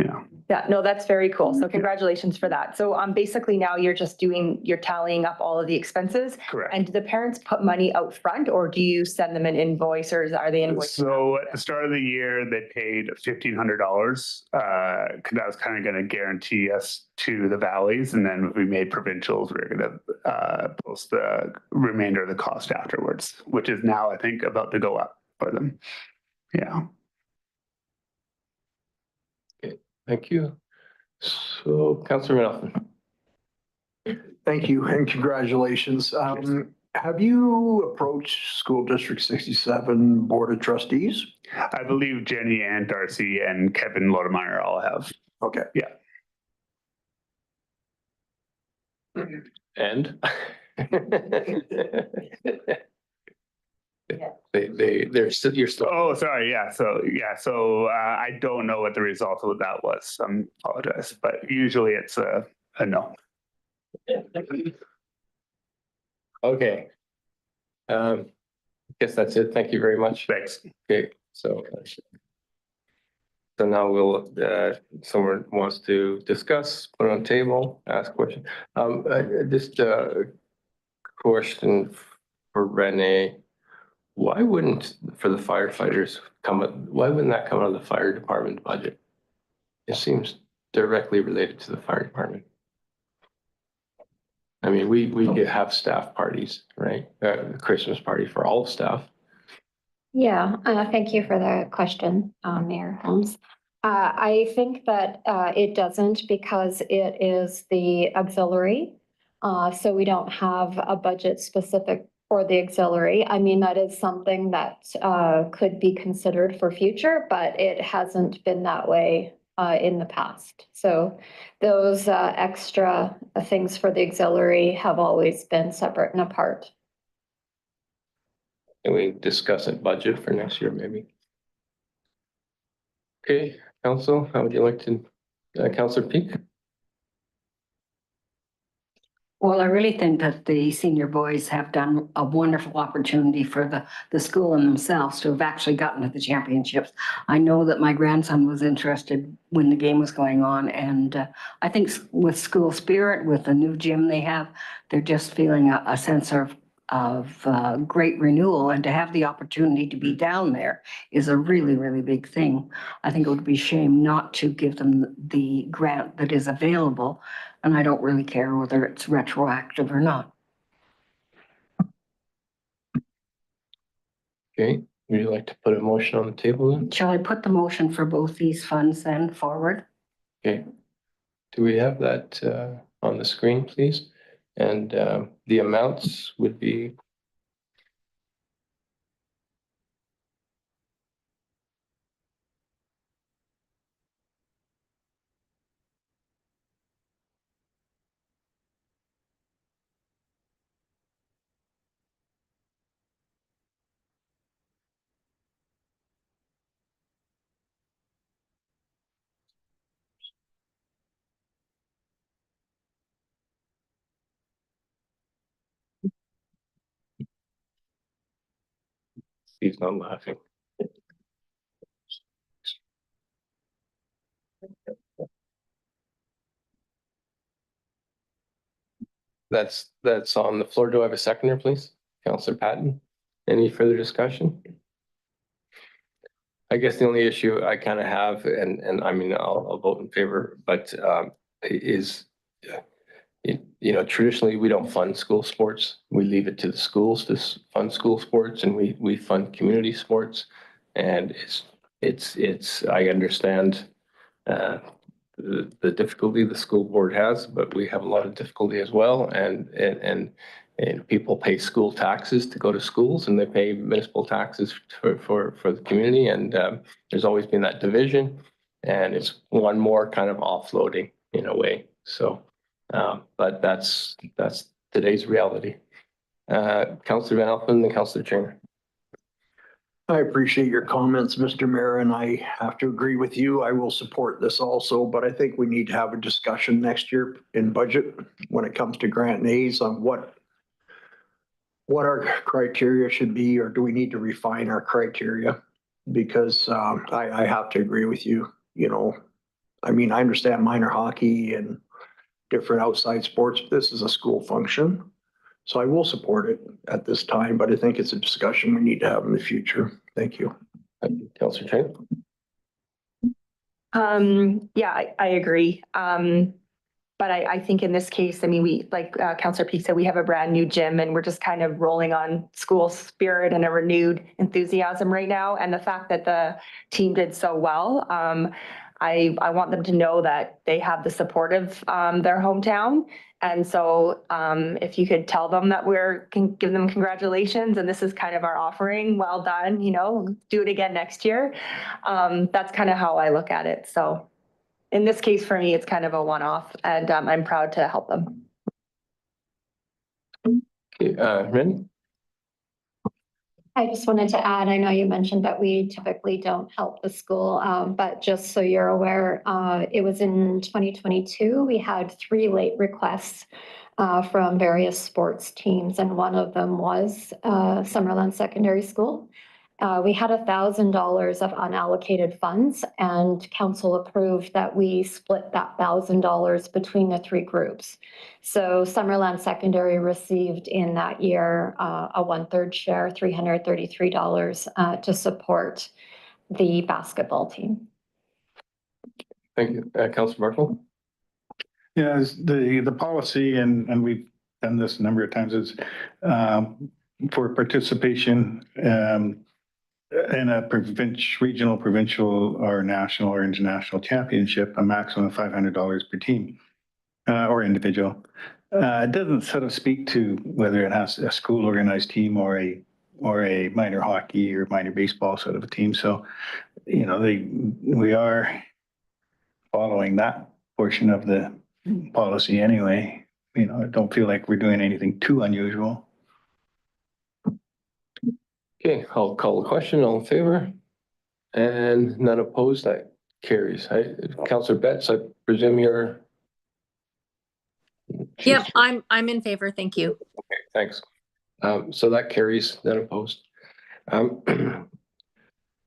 K: yeah.
E: Yeah, no, that's very cool. So congratulations for that. So basically now you're tallying up all of the expenses.
K: Correct.
E: And do the parents put money out front or do you send them an invoice or are they invoiced?
K: So at the start of the year, they paid $1,500 because that was kind of going to guarantee us to the Valleys. And then we made provincials, we were going to post the remainder of the cost afterwards, which is now, I think, about to go up for them. Yeah.
A: Thank you. So, Councillor Melton.
H: Thank you and congratulations. Have you approached School District 67 Board of Trustees?
K: I believe Jenny and Darcy and Kevin Lodemeyer all have.
H: Okay.
K: Yeah.
A: And they're still, you're still.
K: Oh, sorry. Yeah. So I don't know what the result of that was. Apologize, but usually it's a no.
A: Okay. Guess that's it. Thank you very much.
K: Thanks.
A: Okay, so now we'll, someone wants to discuss, put on table, ask question. Just a question for Renee. Why wouldn't, for the firefighters, why wouldn't that come out of the fire department budget? It seems directly related to the fire department. I mean, we could have staff parties, right? Christmas party for all staff.
I: Yeah, thank you for the question, Mayor Holmes. I think that it doesn't because it is the auxiliary. So we don't have a budget specific for the auxiliary. I mean, that is something that could be considered for future, but it hasn't been that way in the past. So those extra things for the auxiliary have always been separate and apart.
A: Can we discuss a budget for next year, maybe? Okay, Council, how would you like to, Councillor Peak?
B: Well, I really think that the senior boys have done a wonderful opportunity for the school and themselves to have actually gotten to the championships. I know that my grandson was interested when the game was going on, and I think with school spirit, with the new gym they have, they're just feeling a sense of great renewal, and to have the opportunity to be down there is a really, really big thing. I think it would be a shame not to give them the grant that is available, and I don't really care whether it's retroactive or not.
A: Okay, would you like to put a motion on the table then?
B: Shall I put the motion for both these funds then forward?
A: Okay. Do we have that on the screen, please? And the amounts would be. He's not laughing. That's on the floor. Do I have a seconder, please? Councillor Patton. Any further discussion? I guess the only issue I kind of have, and I mean, I'll vote in favor, but is, traditionally, we don't fund school sports. We leave it to the schools to fund school sports, and we fund community sports. And I understand the difficulty the school board has, but we have a lot of difficulty as well. And people pay school taxes to go to schools, and they pay municipal taxes for the community. And there's always been that division, and it's one more kind of offloading in a way. So, but that's today's reality. Councillor Van Alphen and Councillor Trainer.
H: I appreciate your comments, Mr. Mayor, and I have to agree with you. I will support this also, but I think we need to have a discussion next year in budget when it comes to grant and aids on what our criteria should be, or do we need to refine our criteria? Because I have to agree with you, I mean, I understand minor hockey and different outside sports, but this is a school function. So I will support it at this time, but I think it's a discussion we need to have in the future. Thank you.
A: Councillor Trainer.
E: Yeah, I agree. But I think in this case, I mean, we, like Councillor Peak said, we have a brand new gym and we're just kind of rolling on school spirit and a renewed enthusiasm right now. And the fact that the team did so well, I want them to know that they have the support of their hometown. And so if you could tell them that can give them congratulations, and this is kind of our offering, well done, do it again next year. That's kind of how I look at it. So in this case, for me, it's kind of a one-off, and I'm proud to help them.
A: Okay, Randy?
I: I just wanted to add, I know you mentioned that we typically don't help the school, but just so you're aware, it was in 2022, we had 3 late requests from various sports teams, and one of them was Summerland Secondary School. We had $1,000 of unallocated funds, and council approved that we split that $1,000 between the 3 groups. So Summerland Secondary received in that year a 1/3 share, $333 to support the basketball team.
A: Thank you. Councilor Marshall?
G: Yeah, the policy, and we've done this a number of times, is for participation in a regional, provincial, or national or international championship, a maximum of $500 per team or individual. It doesn't sort of speak to whether it has a school organized team or a minor hockey or minor baseball sort of a team. So, we are following that portion of the policy anyway. I don't feel like we're doing anything too unusual.
A: Okay, I'll call the question. All in favor? And none opposed, that carries. Councilor Betts, I presume you're.
F: Yep, I'm in favor. Thank you.
A: Okay, thanks. So that carries, none opposed.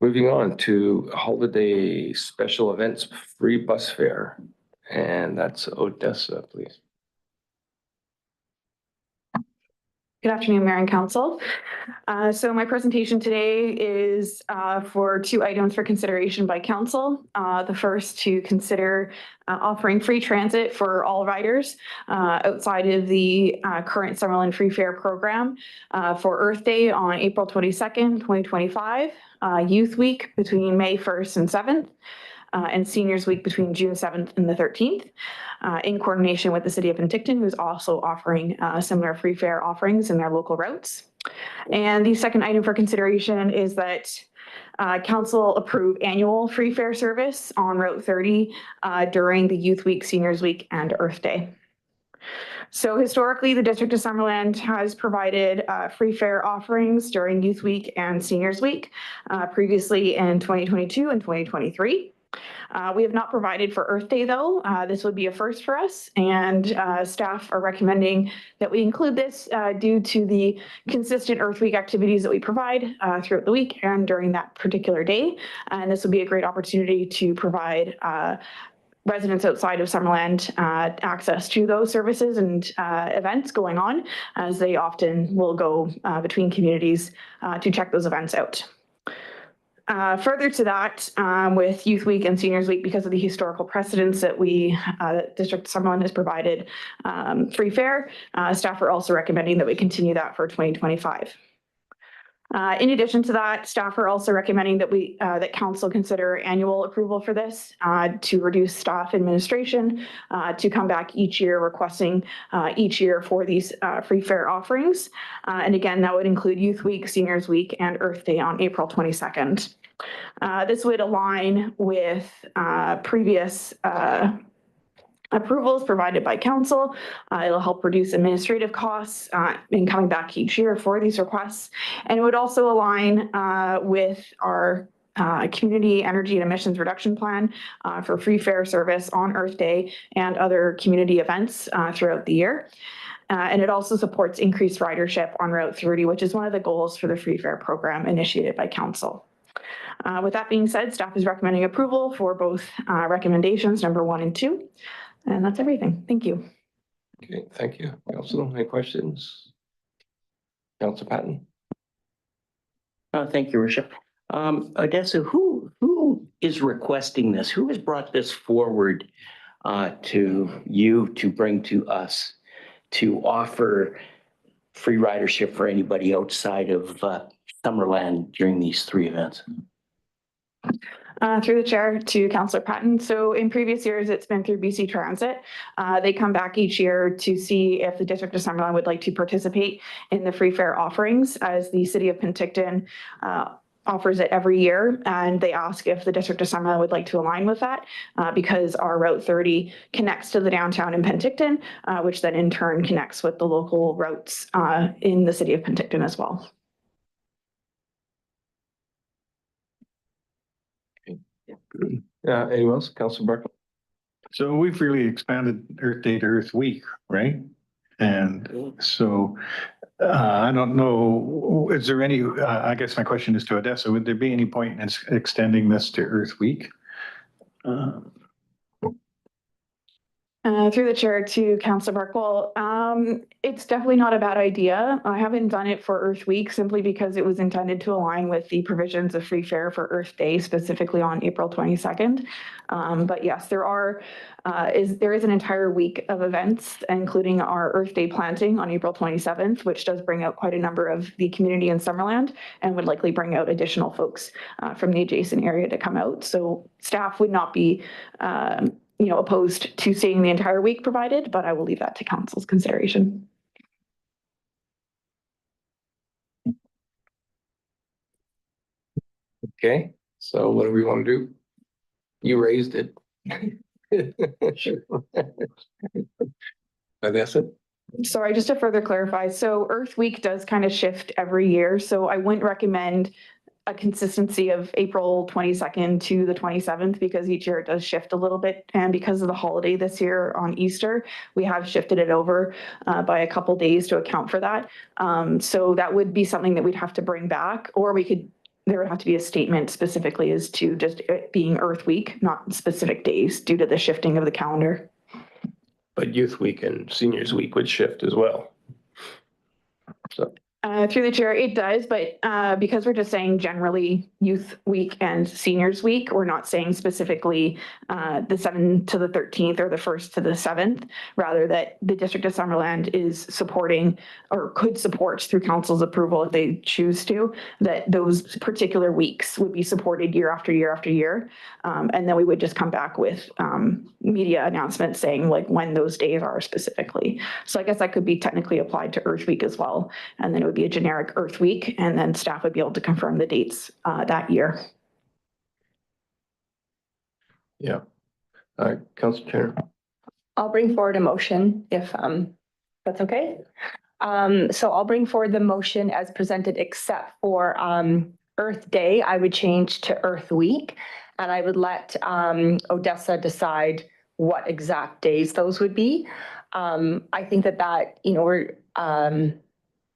A: Moving on to holiday special events, free bus fare. And that's Odessa, please.
L: Good afternoon, Mayor and Council. So my presentation today is for 2 items for consideration by Council. The first to consider offering free transit for all riders outside of the current Summerland Free Fare program for Earth Day on April 22nd, 2025, Youth Week between May 1st and 7th, and Seniors Week between June 7th and the 13th. In coordination with the City of Penticton, who's also offering similar free fare offerings in their local routes. And the second item for consideration is that Council approve annual free fare service on Route 30 during the Youth Week, Seniors Week, and Earth Day. So historically, the District of Summerland has provided free fare offerings during Youth Week and Seniors Week, previously in 2022 and 2023. We have not provided for Earth Day, though. This would be a first for us, and staff are recommending that we include this due to the consistent Earth Week activities that we provide throughout the week and during that particular day. And this would be a great opportunity to provide residents outside of Summerland access to those services and events going on, as they often will go between communities to check those events out. Further to that, with Youth Week and Seniors Week, because of the historical precedents that District of Summerland has provided free fare, staff are also recommending that we continue that for 2025. In addition to that, staff are also recommending that that Council consider annual approval for this to reduce staff administration, to come back each year requesting each year for these free fare offerings. And again, that would include Youth Week, Seniors Week, and Earth Day on April 22nd. This would align with previous approvals provided by Council. It'll help reduce administrative costs in coming back each year for these requests. And it would also align with our community energy and emissions reduction plan for free fare service on Earth Day and other community events throughout the year. And it also supports increased ridership on Route 30, which is one of the goals for the free fare program initiated by Council. With that being said, staff is recommending approval for both recommendations, number 1 and 2. And that's everything. Thank you.
A: Okay, thank you. Council, any questions? Councilor Patton?
C: Thank you, Worship. Odessa, who is requesting this? Who has brought this forward to you to bring to us to offer free ridership for anybody outside of Summerland during these 3 events?
L: Through the chair to Councillor Patton. So in previous years, it's been through BC Transit. They come back each year to see if the District of Summerland would like to participate in the free fare offerings, as the City of Penticton offers it every year. And they ask if the District of Summerland would like to align with that because our Route 30 connects to the downtown in Penticton, which then in turn connects with the local routes in the City of Penticton as well.
A: Anyone else? Councillor Barkle?
G: So we've really expanded Earth Day to Earth Week, right? And so I don't know, is there any, I guess my question is to Odessa, would there be any point in extending this to Earth Week?
L: Through the chair to Councillor Barkwell, it's definitely not a bad idea. I haven't done it for Earth Week simply because it was intended to align with the provisions of free fare for Earth Day, specifically on April 22nd. But yes, there is an entire week of events, including our Earth Day planting on April 27th, which does bring out quite a number of the community in Summerland and would likely bring out additional folks from the adjacent area to come out. So staff would not be opposed to seeing the entire week provided, but I will leave that to council's consideration.
A: Okay, so what do we want to do? You raised it. Odessa?
L: Sorry, just to further clarify, so Earth Week does kind of shift every year, so I wouldn't recommend a consistency of April 22nd to the 27th because each year it does shift a little bit. And because of the holiday this year on Easter, we have shifted it over by a couple days to account for that. So that would be something that we'd have to bring back, or there would have to be a statement specifically as to just it being Earth Week, not specific days due to the shifting of the calendar.
A: But Youth Week and Seniors Week would shift as well. So.
L: Through the chair, it does, but because we're just saying generally Youth Week and Seniors Week, we're not saying specifically the 7th to the 13th or the 1st to the 7th, rather that the District of Summerland is supporting or could support through council's approval if they choose to, that those particular weeks would be supported year after year after year. And then we would just come back with media announcements saying like when those days are specifically. So I guess that could be technically applied to Earth Week as well. And then it would be a generic Earth Week, and then staff would be able to confirm the dates that year.
A: Yeah. All right, Councilor Turner.
E: I'll bring forward a motion if that's okay. So I'll bring forward the motion as presented, except for Earth Day, I would change to Earth Week, and I would let Odessa decide what exact days those would be. I think that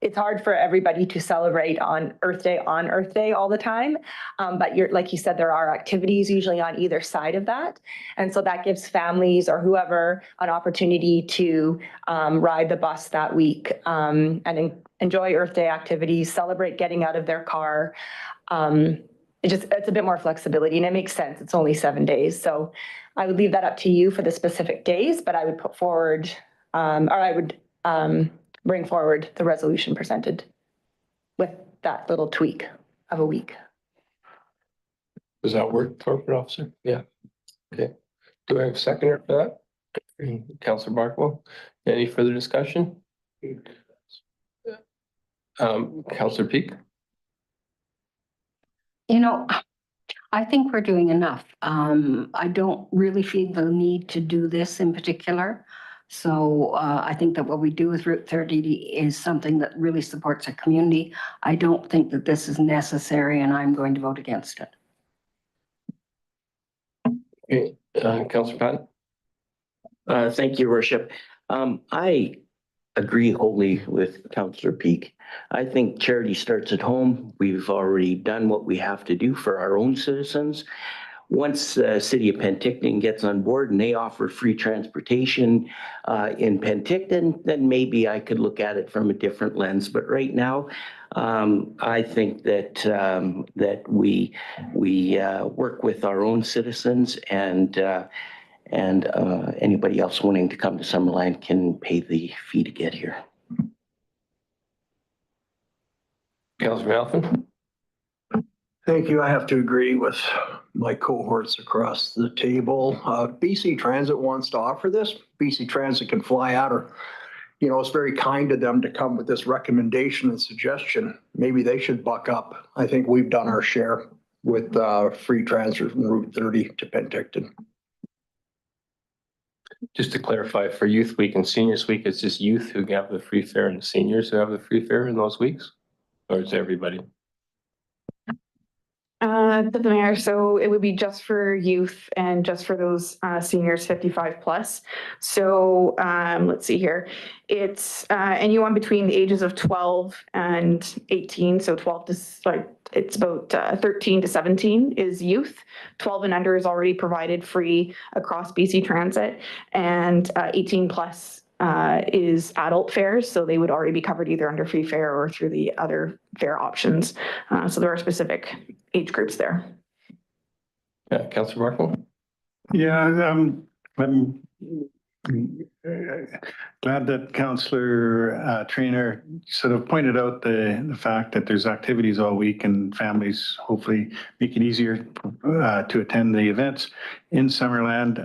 E: it's hard for everybody to celebrate on Earth Day all the time. But like you said, there are activities usually on either side of that. And so that gives families or whoever an opportunity to ride the bus that week and enjoy Earth Day activities, celebrate getting out of their car. It's a bit more flexibility, and it makes sense. It's only 7 days. So I would leave that up to you for the specific days, but I would put forward, bring forward the resolution presented with that little tweak of a week.
A: Does that work, corporate officer? Yeah. Okay. Do I have a seconder for that? Councilor Barkwell. Any further discussion? Councilor Peak.
B: I think we're doing enough. I don't really feel the need to do this in particular. So I think that what we do with Route 30 is something that really supports our community. I don't think that this is necessary, and I'm going to vote against it.
A: Okay, Councilor Patton.
C: Thank you, Worship. I agree wholly with Councillor Peak. I think charity starts at home. We've already done what we have to do for our own citizens. Once the City of Penticton gets on board and they offer free transportation in Penticton, then maybe I could look at it from a different lens. But right now, I think that we work with our own citizens, and anybody else wanting to come to Summerland can pay the fee to get here.
A: Councilor Malcolm.
H: Thank you. I have to agree with my cohorts across the table. BC Transit wants to offer this. BC Transit can fly out, or, it's very kind of them to come with this recommendation and suggestion. Maybe they should buck up. I think we've done our share with free transfer from Route 30 to Penticton.
A: Just to clarify, for Youth Week and Seniors Week, it's just youth who have the free fare and seniors who have the free fare in those weeks? Or is everybody?
L: To the mayor, so it would be just for youth and just for those seniors 55 plus. So let's see here. It's anyone between the ages of 12 and 18. So 12 to it's about 13 to 17 is youth. 12 and under is already provided free across BC Transit, and 18 plus is adult fares, so they would already be covered either under free fare or through the other fare options. So there are specific age groups there.
A: Yeah, Councillor Markle?
G: Yeah, I'm glad that Councillor Traynor sort of pointed out the fact that there's activities all week and families hopefully make it easier to attend the events in Summerland.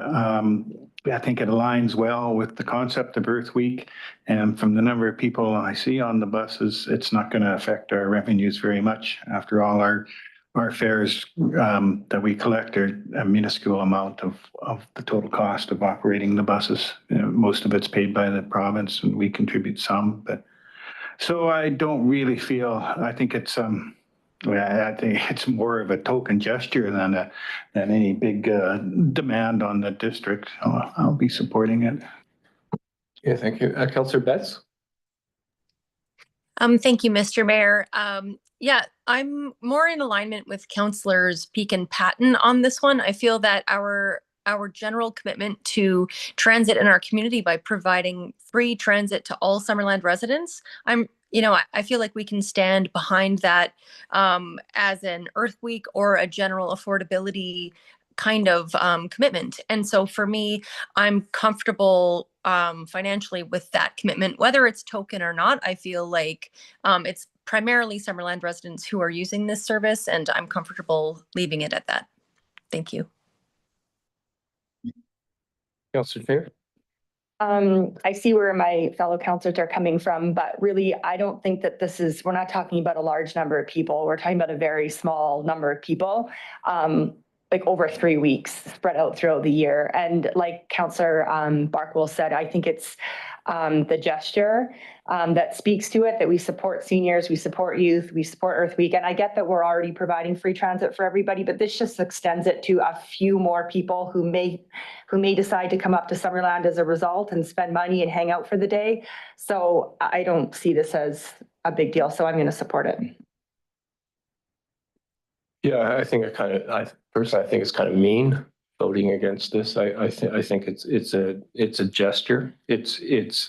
G: I think it aligns well with the concept of Earth Week, and from the number of people I see on the buses, it's not going to affect our revenues very much. After all, our fares that we collect are a minuscule amount of the total cost of operating the buses. Most of it's paid by the province, and we contribute some. But so I don't really feel. I think it's I think it's more of a token gesture than any big demand on the district. I'll be supporting it.
A: Yeah, thank you. Councillor Betts?
F: Thank you, Mr. Mayor. Yeah, I'm more in alignment with Councillors Peak and Patton on this one. I feel that our general commitment to transit in our community by providing free transit to all Summerland residents, I feel like we can stand behind that as an Earth Week or a general affordability kind of commitment. And so for me, I'm comfortable financially with that commitment, whether it's token or not. I feel like it's primarily Summerland residents who are using this service, and I'm comfortable leaving it at that. Thank you.
A: Councillor Fair?
E: I see where my fellow councillors are coming from, but really, I don't think that we're not talking about a large number of people. We're talking about a very small number of people, like over 3 weeks spread out throughout the year. And like Councillor Barkwell said, I think it's the gesture that speaks to it, that we support seniors, we support youth, we support Earth Week. And I get that we're already providing free transit for everybody, but this just extends it to a few more people who may decide to come up to Summerland as a result and spend money and hang out for the day. So I don't see this as a big deal, so I'm going to support it.
A: Yeah, I think personally, I think it's kind of mean voting against this. I think it's a gesture. It's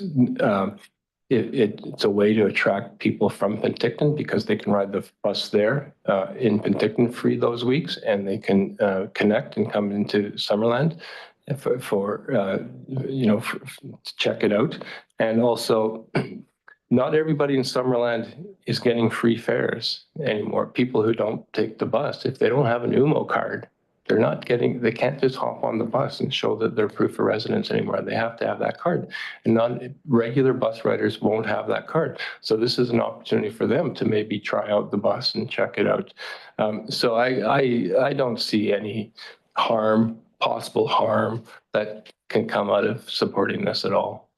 A: a way to attract people from Penticton because they can ride the bus there in Penticton free those weeks, and they can connect and come into Summerland to check it out. And also, not everybody in Summerland is getting free fares anymore. People who don't take the bus, if they don't have an UMO card, they can't just hop on the bus and show that they're proof of residence anymore. They have to have that card. And regular bus riders won't have that card. So this is an opportunity for them to maybe try out the bus and check it out. So I don't see any possible harm that can come out of supporting this at all.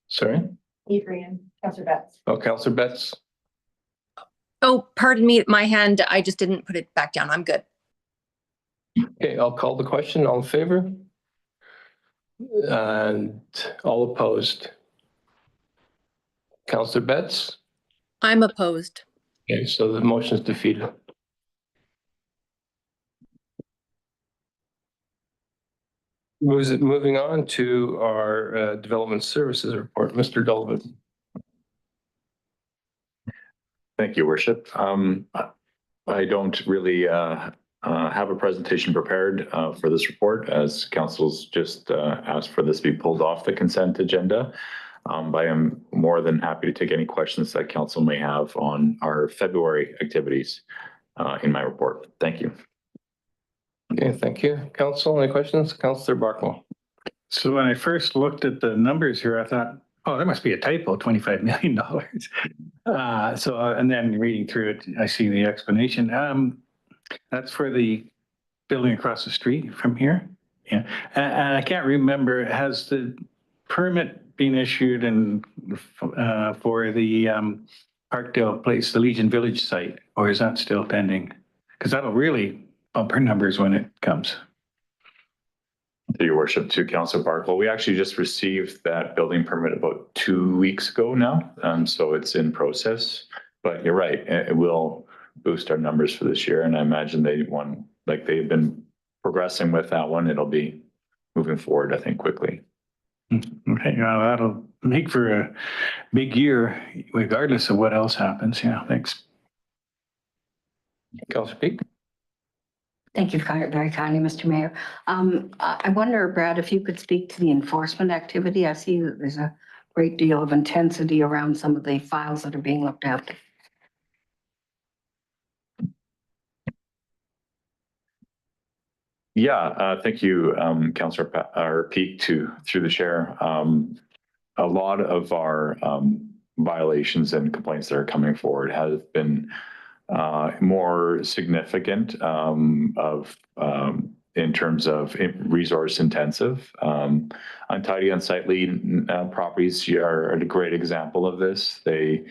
A: Sorry?
E: Adrian, Councillor Betts.
A: Oh, Councillor Betts.
F: Oh, pardon me, my hand, I just didn't put it back down. I'm good.
A: Okay, I'll call the question. All in favor? And all opposed? Councillor Betts?
F: I'm opposed.
A: Okay, so the motion is defeated. Moving on to our development services report, Mr. Dulvin.
M: Thank you, Worship. I don't really have a presentation prepared for this report, as council's just asked for this to be pulled off the consent agenda. But I am more than happy to take any questions that council may have on our February activities in my report. Thank you.
A: Okay, thank you. Council, any questions? Councillor Barkwell.
G: So when I first looked at the numbers here, I thought, oh, there must be a typo, $25 million. And then reading through it, I see the explanation. That's for the building across the street from here. Yeah, and I can't remember, has the permit been issued and for the Parkdale Place, the Legion Village site, or is that still pending? Because that'll really bump our numbers when it comes.
M: To your worship, to Councillor Barkwell, we actually just received that building permit about 2 weeks ago now. So it's in process, but you're right, it will boost our numbers for this year. And I imagine they've been progressing with that one. It'll be moving forward, I think, quickly.
G: Okay, well, that'll make for a big year, regardless of what else happens. Yeah, thanks.
A: Councillor Peak.
B: Thank you very kindly, Mr. Mayor. I wonder, Brad, if you could speak to the enforcement activity. I see that there's a great deal of intensity around some of the files that are being looked at.
M: Yeah, thank you, Councillor Peak, through the chair. A lot of our violations and complaints that are coming forward have been more significant in terms of resource intensive. Untidy, unsightly properties are a great example of this. They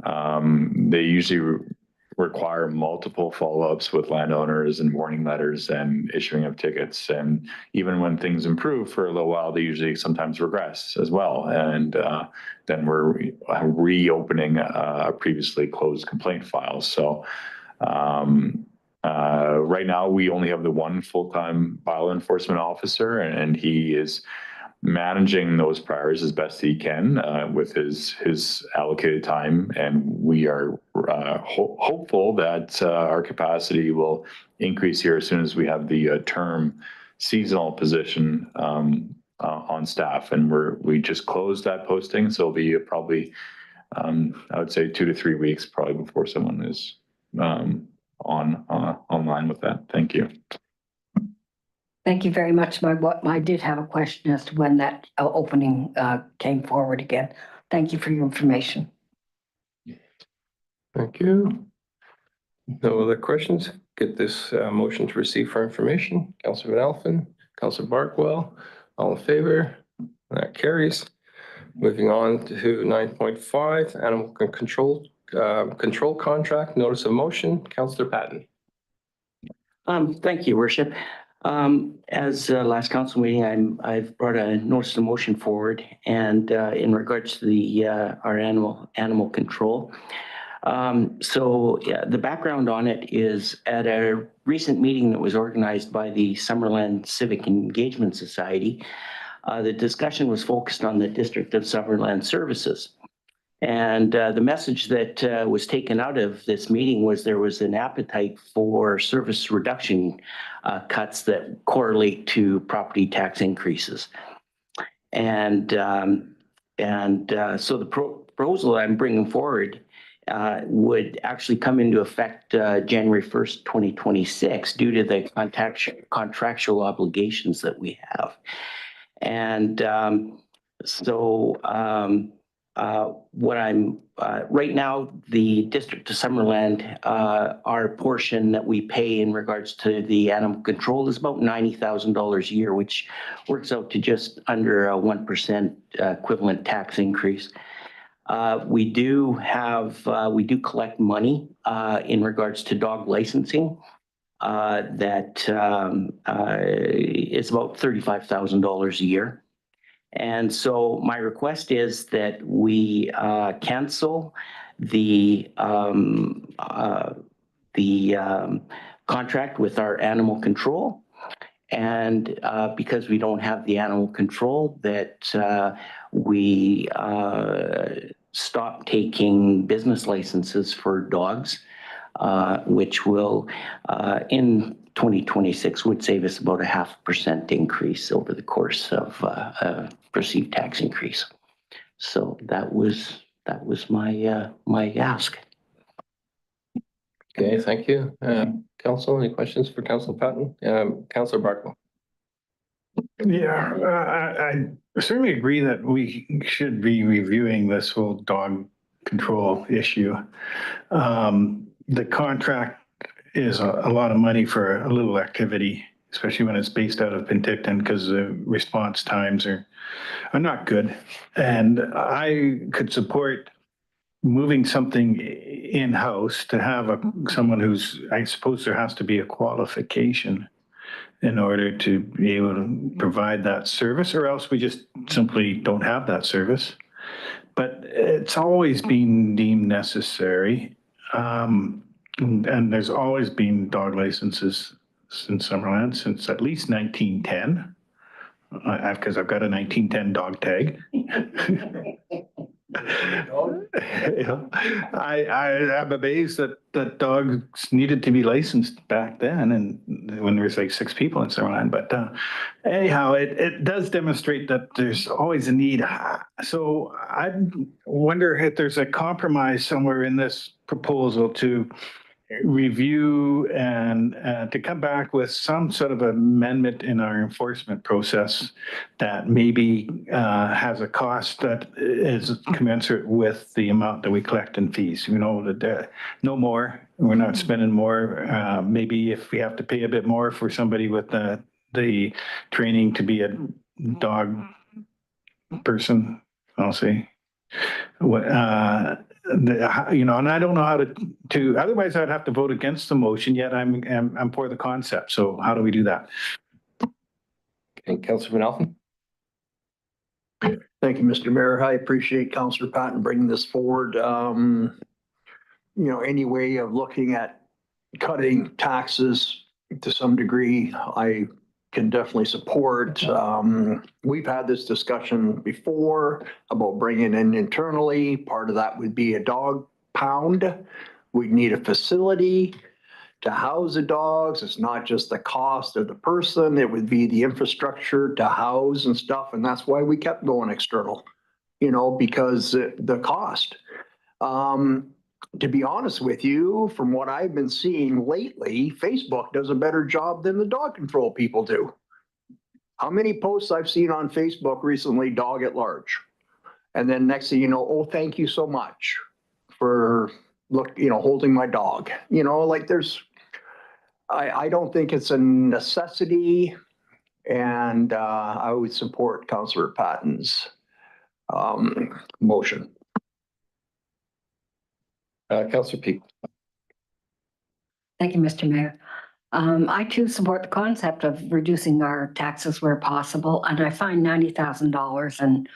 M: usually require multiple follow-ups with landowners and warning letters and issuing of tickets. And even when things improve for a little while, they usually sometimes regress as well. And then we're reopening a previously closed complaint file. So right now we only have the one full-time bylaw enforcement officer, and he is managing those priorities as best he can with his allocated time. And we are hopeful that our capacity will increase here as soon as we have the term seasonal position on staff. And we just closed that posting, so it'll be probably I would say 2 to 3 weeks probably before someone is online with that. Thank you.
B: Thank you very much. I did have a question as to when that opening came forward again. Thank you for your information.
A: Thank you. No other questions? Get this motion to receive for information. Councillor Van Alphen, Councillor Barkwell, all in favor? That carries. Moving on to 9.5, animal control contract, notice of motion. Councillor Patton.
C: Thank you, Worship. As last council meeting, I've brought a notice of motion forward, and in regards to the our animal control. The background on it is at a recent meeting that was organized by the Summerland Civic Engagement Society. The discussion was focused on the District of Summerland services. And the message that was taken out of this meeting was there was an appetite for service reduction cuts that correlate to property tax increases. And so the proposal I'm bringing forward would actually come into effect January 1st, 2026 due to the contractual obligations that we have. And what I'm right now, the District of Summerland, our portion that we pay in regards to the animal control is about $90,000 a year, which works out to just under a 1% equivalent tax increase. We do collect money in regards to dog licensing that is about $35,000 a year. And so my request is that we cancel the contract with our animal control. And because we don't have the animal control, that we stop taking business licenses for dogs, which will, in 2026, would save us about a 0.5% increase over the course of a perceived tax increase. So that was my ask.
A: Okay, thank you. Council, any questions for Councillor Patton? Councillor Barkle.
G: Yeah, I certainly agree that we should be reviewing this whole dog control issue. The contract is a lot of money for a little activity, especially when it's based out of Penticton, because the response times are not good. And I could support moving something in-house to have someone who's, I suppose there has to be a qualification in order to be able to provide that service, or else we just simply don't have that service. But it's always been deemed necessary. And there's always been dog licenses in Summerland since at least 1910. Because I've got a 1910 dog tag. Yeah. I'm amazed that dogs needed to be licensed back then, and when there was like 6 people in Summerland. But anyhow, it does demonstrate that there's always a need. So I wonder if there's a compromise somewhere in this proposal to review and to come back with some sort of amendment in our enforcement process that maybe has a cost that is commensurate with the amount that we collect in fees. You know, no more. We're not spending more. Maybe if we have to pay a bit more for somebody with the training to be a dog person, I'll say. You know, and I don't know how to otherwise I'd have to vote against the motion, yet I'm for the concept. So how do we do that?
A: Okay, Councillor Van Alphen.
H: Thank you, Mr. Mayor. I appreciate Councillor Patton bringing this forward. You know, any way of looking at cutting taxes to some degree, I can definitely support. We've had this discussion before about bringing in internally. Part of that would be a dog pound. We'd need a facility to house the dogs. It's not just the cost of the person. It would be the infrastructure to house and stuff. And that's why we kept going external, you know, because the cost. To be honest with you, from what I've been seeing lately, Facebook does a better job than the dog control people do. How many posts I've seen on Facebook recently, dog at large. And then next thing you know, oh, thank you so much for holding my dog. You know, like I don't think it's a necessity, and I would support Councillor Patton's motion.
A: Councillor Peak.
B: Thank you, Mr. Mayor. I too support the concept of reducing our taxes where possible, and I find $90,000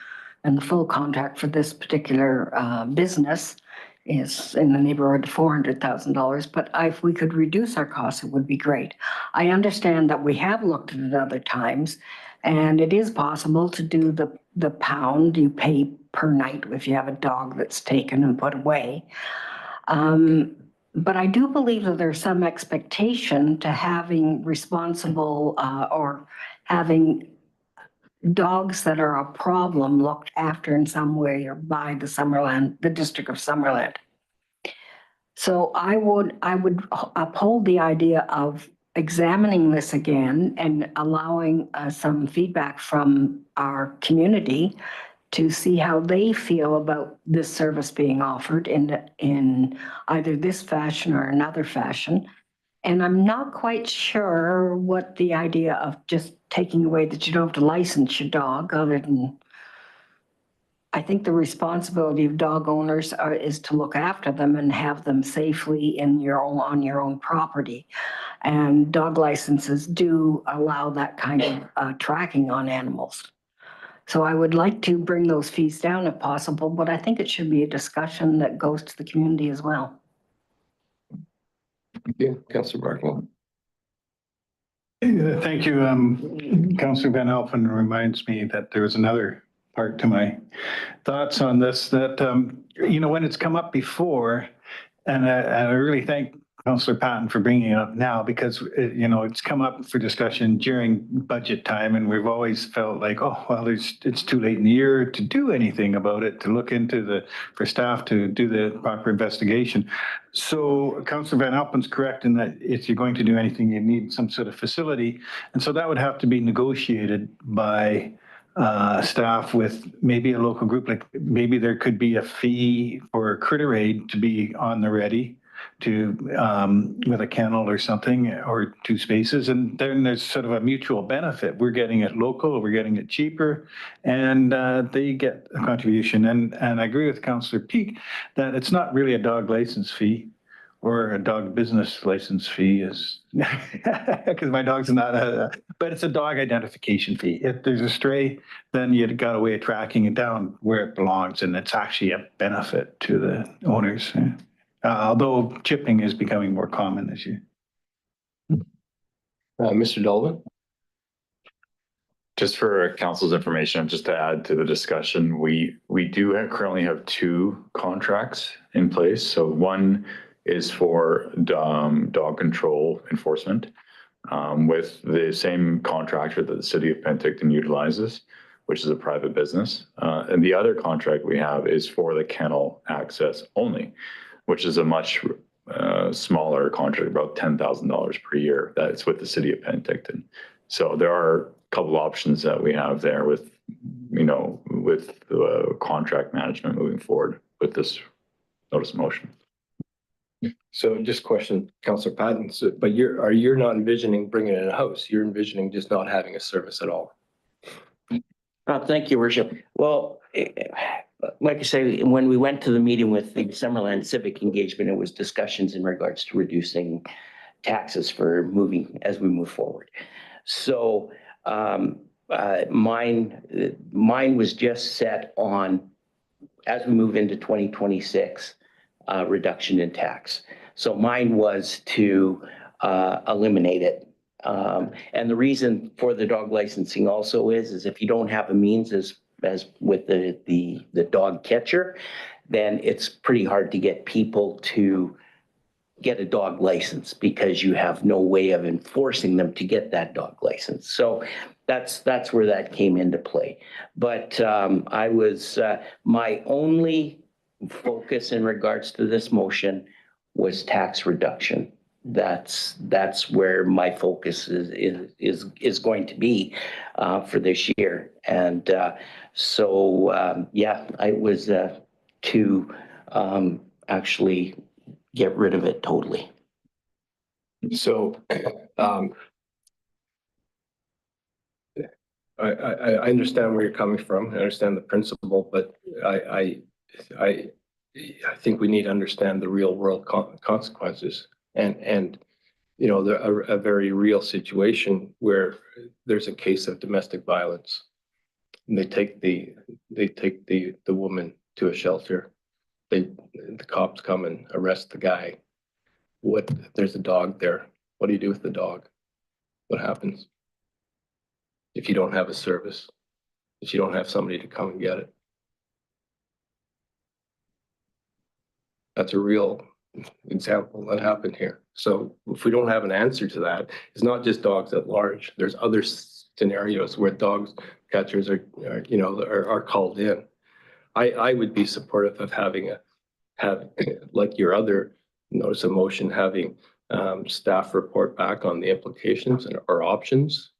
B: and the full contract for this particular business is in the neighborhood of $400,000. But if we could reduce our costs, it would be great. I understand that we have looked at it other times, and it is possible to do the pound. You pay per night if you have a dog that's taken and put away. But I do believe that there's some expectation to having responsible or having dogs that are a problem looked after in some way or by the district of Summerland. So I would uphold the idea of examining this again and allowing some feedback from our community to see how they feel about this service being offered in either this fashion or another fashion. And I'm not quite sure what the idea of just taking away that you don't have to license your dog, other than I think the responsibility of dog owners is to look after them and have them safely on your own property. And dog licenses do allow that kind of tracking on animals. So I would like to bring those fees down if possible, but I think it should be a discussion that goes to the community as well.
A: Thank you, Councillor Barkle.
G: Thank you. Councillor Van Alphen reminds me that there was another part to my thoughts on this that, you know, when it's come up before, and I really thank Councillor Patton for bringing it up now because, it's come up for discussion during budget time and we've always felt like, oh, well, it's too late in the year to do anything about it, to look into for staff to do the proper investigation. So Councillor Van Alpen's correct in that if you're going to do anything, you need some sort of facility. And so that would have to be negotiated by staff with maybe a local group, like maybe there could be a fee for critter aid to be on the ready to with a kennel or something or 2 spaces, and then there's sort of a mutual benefit. We're getting it local, we're getting it cheaper, and they get a contribution. And I agree with Councillor Peak that it's not really a dog license fee or a dog business license fee, is because my dog's not but it's a dog identification fee. If there's a stray, then you got a way of tracking it down where it belongs, and it's actually a benefit to the owners. Although chipping is becoming more common this year.
A: Mr. Dolan?
M: Just for council's information, just to add to the discussion, we currently have 2 contracts in place. So one is for dog control enforcement with the same contractor that the city of Penticton utilizes, which is a private business. And the other contract we have is for the kennel access only, which is a much smaller contract, about $10,000 per year. That's with the city of Penticton. So there are a couple options that we have there with the contract management moving forward with this notice of motion.
A: So just question, Councillor Patton, but you're not envisioning bringing it in-house. You're envisioning just not having a service at all.
C: Thank you, Worship. Well, like I say, when we went to the meeting with the Summerland Civic Engagement, it was discussions in regards to reducing taxes for as we move forward. So mine was just set on, as we move into 2026, reduction in tax. So mine was to eliminate it. And the reason for the dog licensing also is if you don't have a means as with the dog catcher, then it's pretty hard to get people to get a dog license because you have no way of enforcing them to get that dog license. So that's where that came into play. But I was my only focus in regards to this motion was tax reduction. That's where my focus is going to be for this year. And so yeah, I was to actually get rid of it totally.
A: So I understand where you're coming from. I understand the principle, but I think we need to understand the real world consequences and a very real situation where there's a case of domestic violence. And they take the woman to a shelter. The cops come and arrest the guy. There's a dog there. What do you do with the dog? What happens if you don't have a service? If you don't have somebody to come and get it? That's a real example that happened here. So if we don't have an answer to that, it's not just dogs at large. There's other scenarios where dogs catchers are called in. I would be supportive of having like your other notice of motion, having staff report back on the implications or options.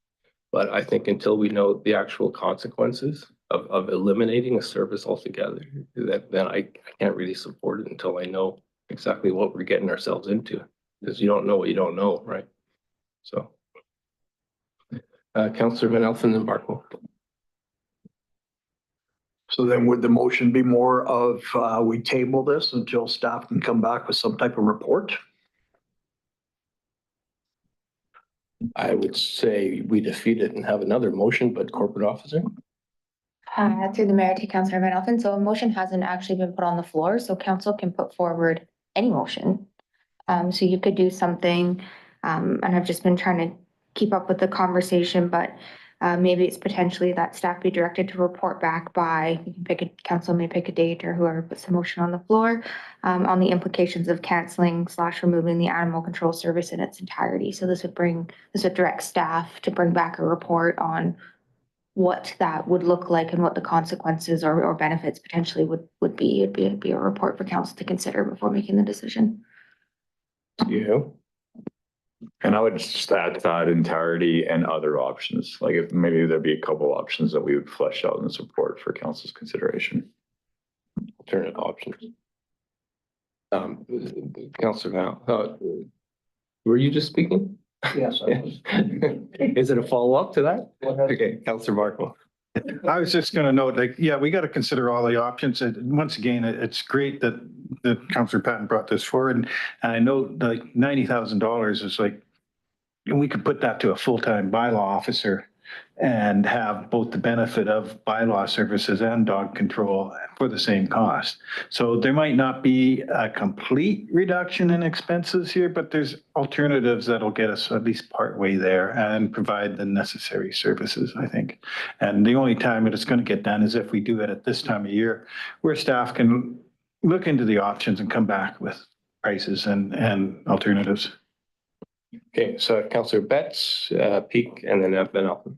A: But I think until we know the actual consequences of eliminating a service altogether, then I can't really support it until I know exactly what we're getting ourselves into. Because you don't know what you don't know, right? So, Councillor Van Elfen and Barco.
H: So then would the motion be more of we table this until staff can come back with some type of report?
A: I would say we defeat it and have another motion, but corporate officer?
N: Through the mayor to Councillor Van Elfen. So a motion hasn't actually been put on the floor, so council can put forward any motion. So you could do something, and I've just been trying to keep up with the conversation, but Maybe it's potentially that staff be directed to report back by, you can pick a, council may pick a date or whoever puts the motion on the floor, on the implications of canceling / removing the animal control service in its entirety. So this would direct staff to bring back a report on what that would look like and what the consequences or benefits potentially would be. It'd be a report for council to consider before making the decision.
A: You.
M: And I would just add to that entirety and other options. Like if maybe there'd be a couple options that we would flesh out in this report for council's consideration.
A: Alternate options. Councillor Val, were you just speaking?
H: Yes.
A: Is it a follow-up to that? Okay, Councillor Markle.
G: I was just gonna note, like, yeah, we gotta consider all the options. And once again, it's great that Councillor Patton brought this forward. And I know like $90,000 is like, and we could put that to a full-time bylaw officer and have both the benefit of bylaw services and dog control for the same cost. So there might not be a complete reduction in expenses here, but there's alternatives that'll get us at least partway there and provide the necessary services, I think. And the only time that it's going to get done is if we do it at this time of year, where staff can look into the options and come back with prices and alternatives.
A: Okay, so Councillor Betts, Peak, and then Van Alphen.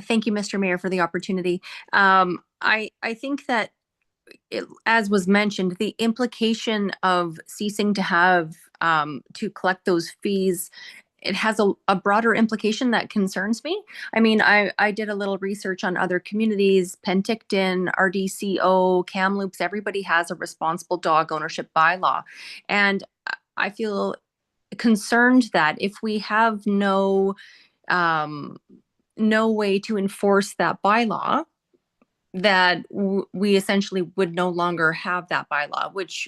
F: Thank you, Mr. Mayor, for the opportunity. I think that, as was mentioned, the implication of ceasing to have to collect those fees, it has a broader implication that concerns me. I mean, I did a little research on other communities, Penticton, RDCO, Kamloops, everybody has a responsible dog ownership bylaw. And I feel concerned that if we have no way to enforce that bylaw, that we essentially would no longer have that bylaw, which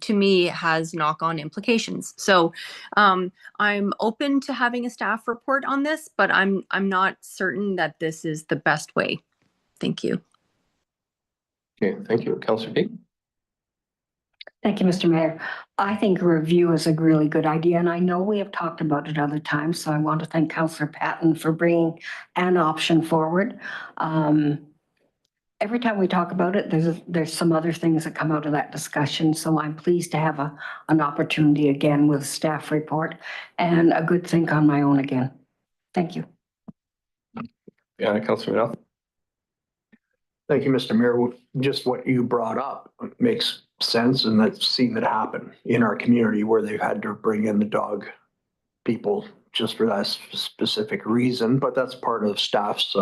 F: to me has knock-on implications. So I'm open to having a staff report on this, but I'm not certain that this is the best way. Thank you.
A: Okay, thank you. Councillor Peak.
B: Thank you, Mr. Mayor. I think a review is a really good idea, and I know we have talked about it other times, so I want to thank Councillor Patton for bringing an option forward. Every time we talk about it, there's some other things that come out of that discussion, so I'm pleased to have an opportunity again with a staff report and a good think on my own again. Thank you.
A: Yeah, Councillor Van Alphen.
H: Thank you, Mr. Mayor. Just what you brought up makes sense, and I've seen it happen in our community where they've had to bring in the dog people just for that specific reason. But that's part of staff's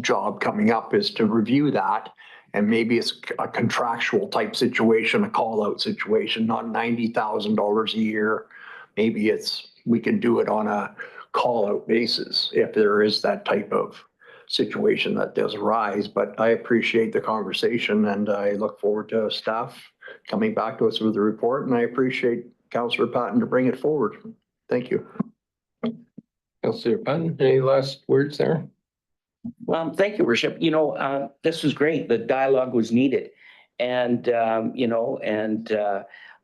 H: job coming up, is to review that. And maybe it's a contractual type situation, a call out situation, not $90,000 a year. Maybe we can do it on a call out basis if there is that type of situation that does arise. But I appreciate the conversation, and I look forward to staff coming back to us with a report, and I appreciate Councillor Patton to bring it forward. Thank you.
A: Councillor Patton, any last words there?
C: Thank you, Worship. This was great. The dialogue was needed. And,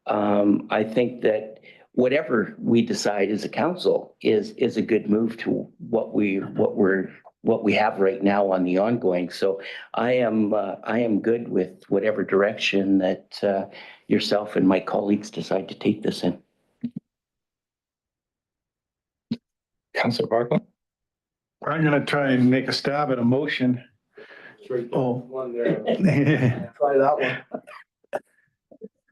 C: I think that whatever we decide as a council is a good move to what we have right now on the ongoing. So I am good with whatever direction that yourself and my colleagues decide to take this in.
A: Councillor Barkle.
G: I'm gonna try and make a stab at a motion. Oh.
H: Try that one.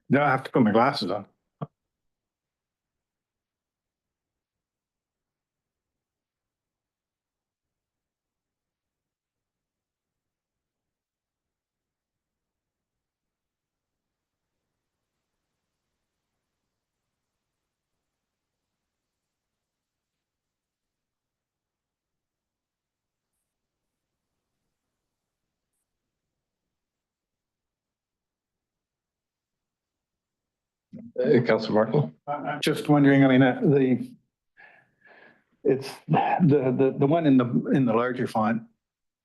G: No, I have to put my glasses on.
A: Councillor Markle.
G: I'm just wondering, I mean, it's the one in the larger font.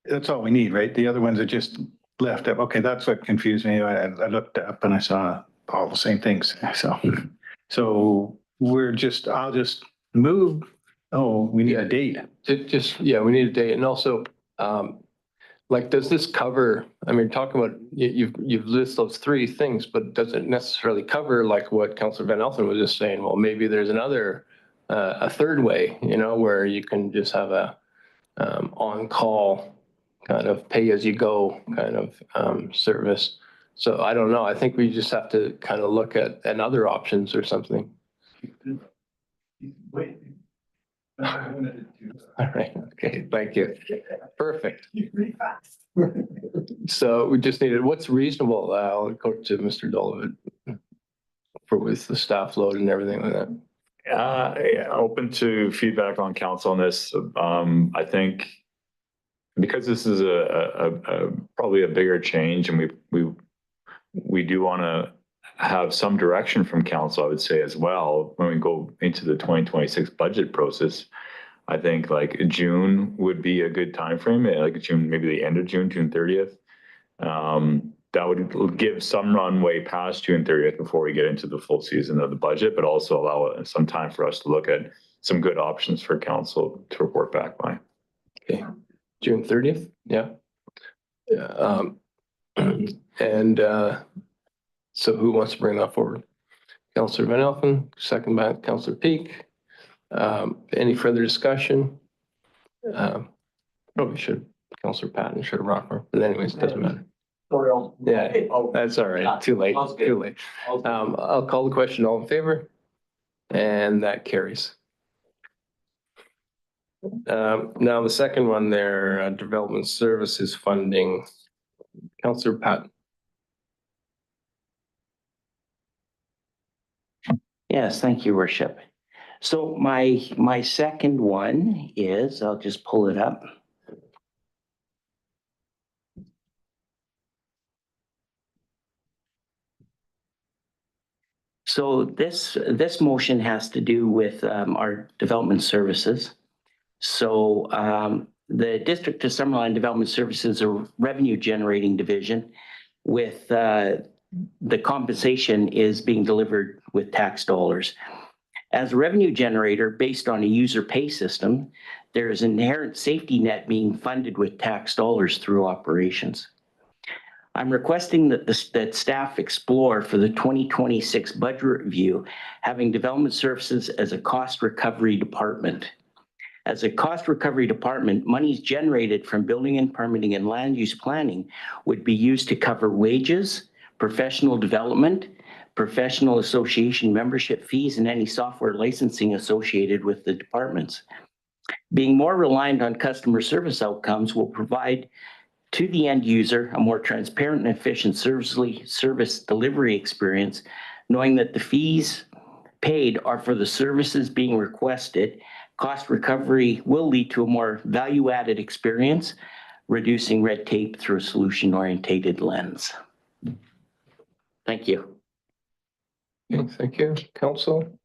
G: That's all we need, right? The other ones are just left up. Okay, that's what confused me. I looked up and I saw all the same things. So I'll just move Oh, we need a date.
A: Just, yeah, we need a date. And also, like, does this cover, I mean, talking about, you've listed those three things, but does it necessarily cover like what Councillor Van Elfen was just saying? Well, maybe there's another, a third way, you know, where you can just have a on-call kind of pay-as-you-go kind of service. So I don't know. I think we just have to kind of look at other options or something.
G: Wait.
A: All right. Okay. Thank you. Perfect. So we just needed, what's reasonable? I'll go to Mr. Donovan for with the staff load and everything like that.
M: Yeah, open to feedback on council on this. I think because this is a probably a bigger change, and we do want to have some direction from council, I would say, as well, when we go into the 2026 budget process. I think like June would be a good time frame, like June, maybe the end of June, June 30th. That would give some runway past June 30th before we get into the full season of the budget, but also allow some time for us to look at some good options for council to report back by.
A: Okay, June 30th, yeah. And so who wants to bring that forward? Councillor Van Elfen, second by Councillor Peak. Any further discussion? Probably should, Councillor Patton should have brought her, but anyways, it doesn't matter. Yeah, that's all right. Too late, too late. I'll call the question. All in favor? And that carries. Now the second one there, development services funding. Councillor Patton.
C: Yes, thank you, Worship. So my second one is, I'll just pull it up. So this motion has to do with our development services. So the District of Summerland Development Services is a revenue generating division with the compensation is being delivered with tax dollars. As a revenue generator based on a user pay system, there is an inherent safety net being funded with tax dollars through operations. I'm requesting that that staff explore for the 2026 budget review, having development services as a cost recovery department. As a cost recovery department, monies generated from building and permitting and land use planning would be used to cover wages, professional development, professional association membership fees, and any software licensing associated with the departments. Being more reliant on customer service outcomes will provide to the end user a more transparent and efficient service delivery experience, knowing that the fees paid are for the services being requested. Cost recovery will lead to a more value-added experience, reducing red tape through a solution-oriented lens. Thank you.
A: Okay, thank you. Council.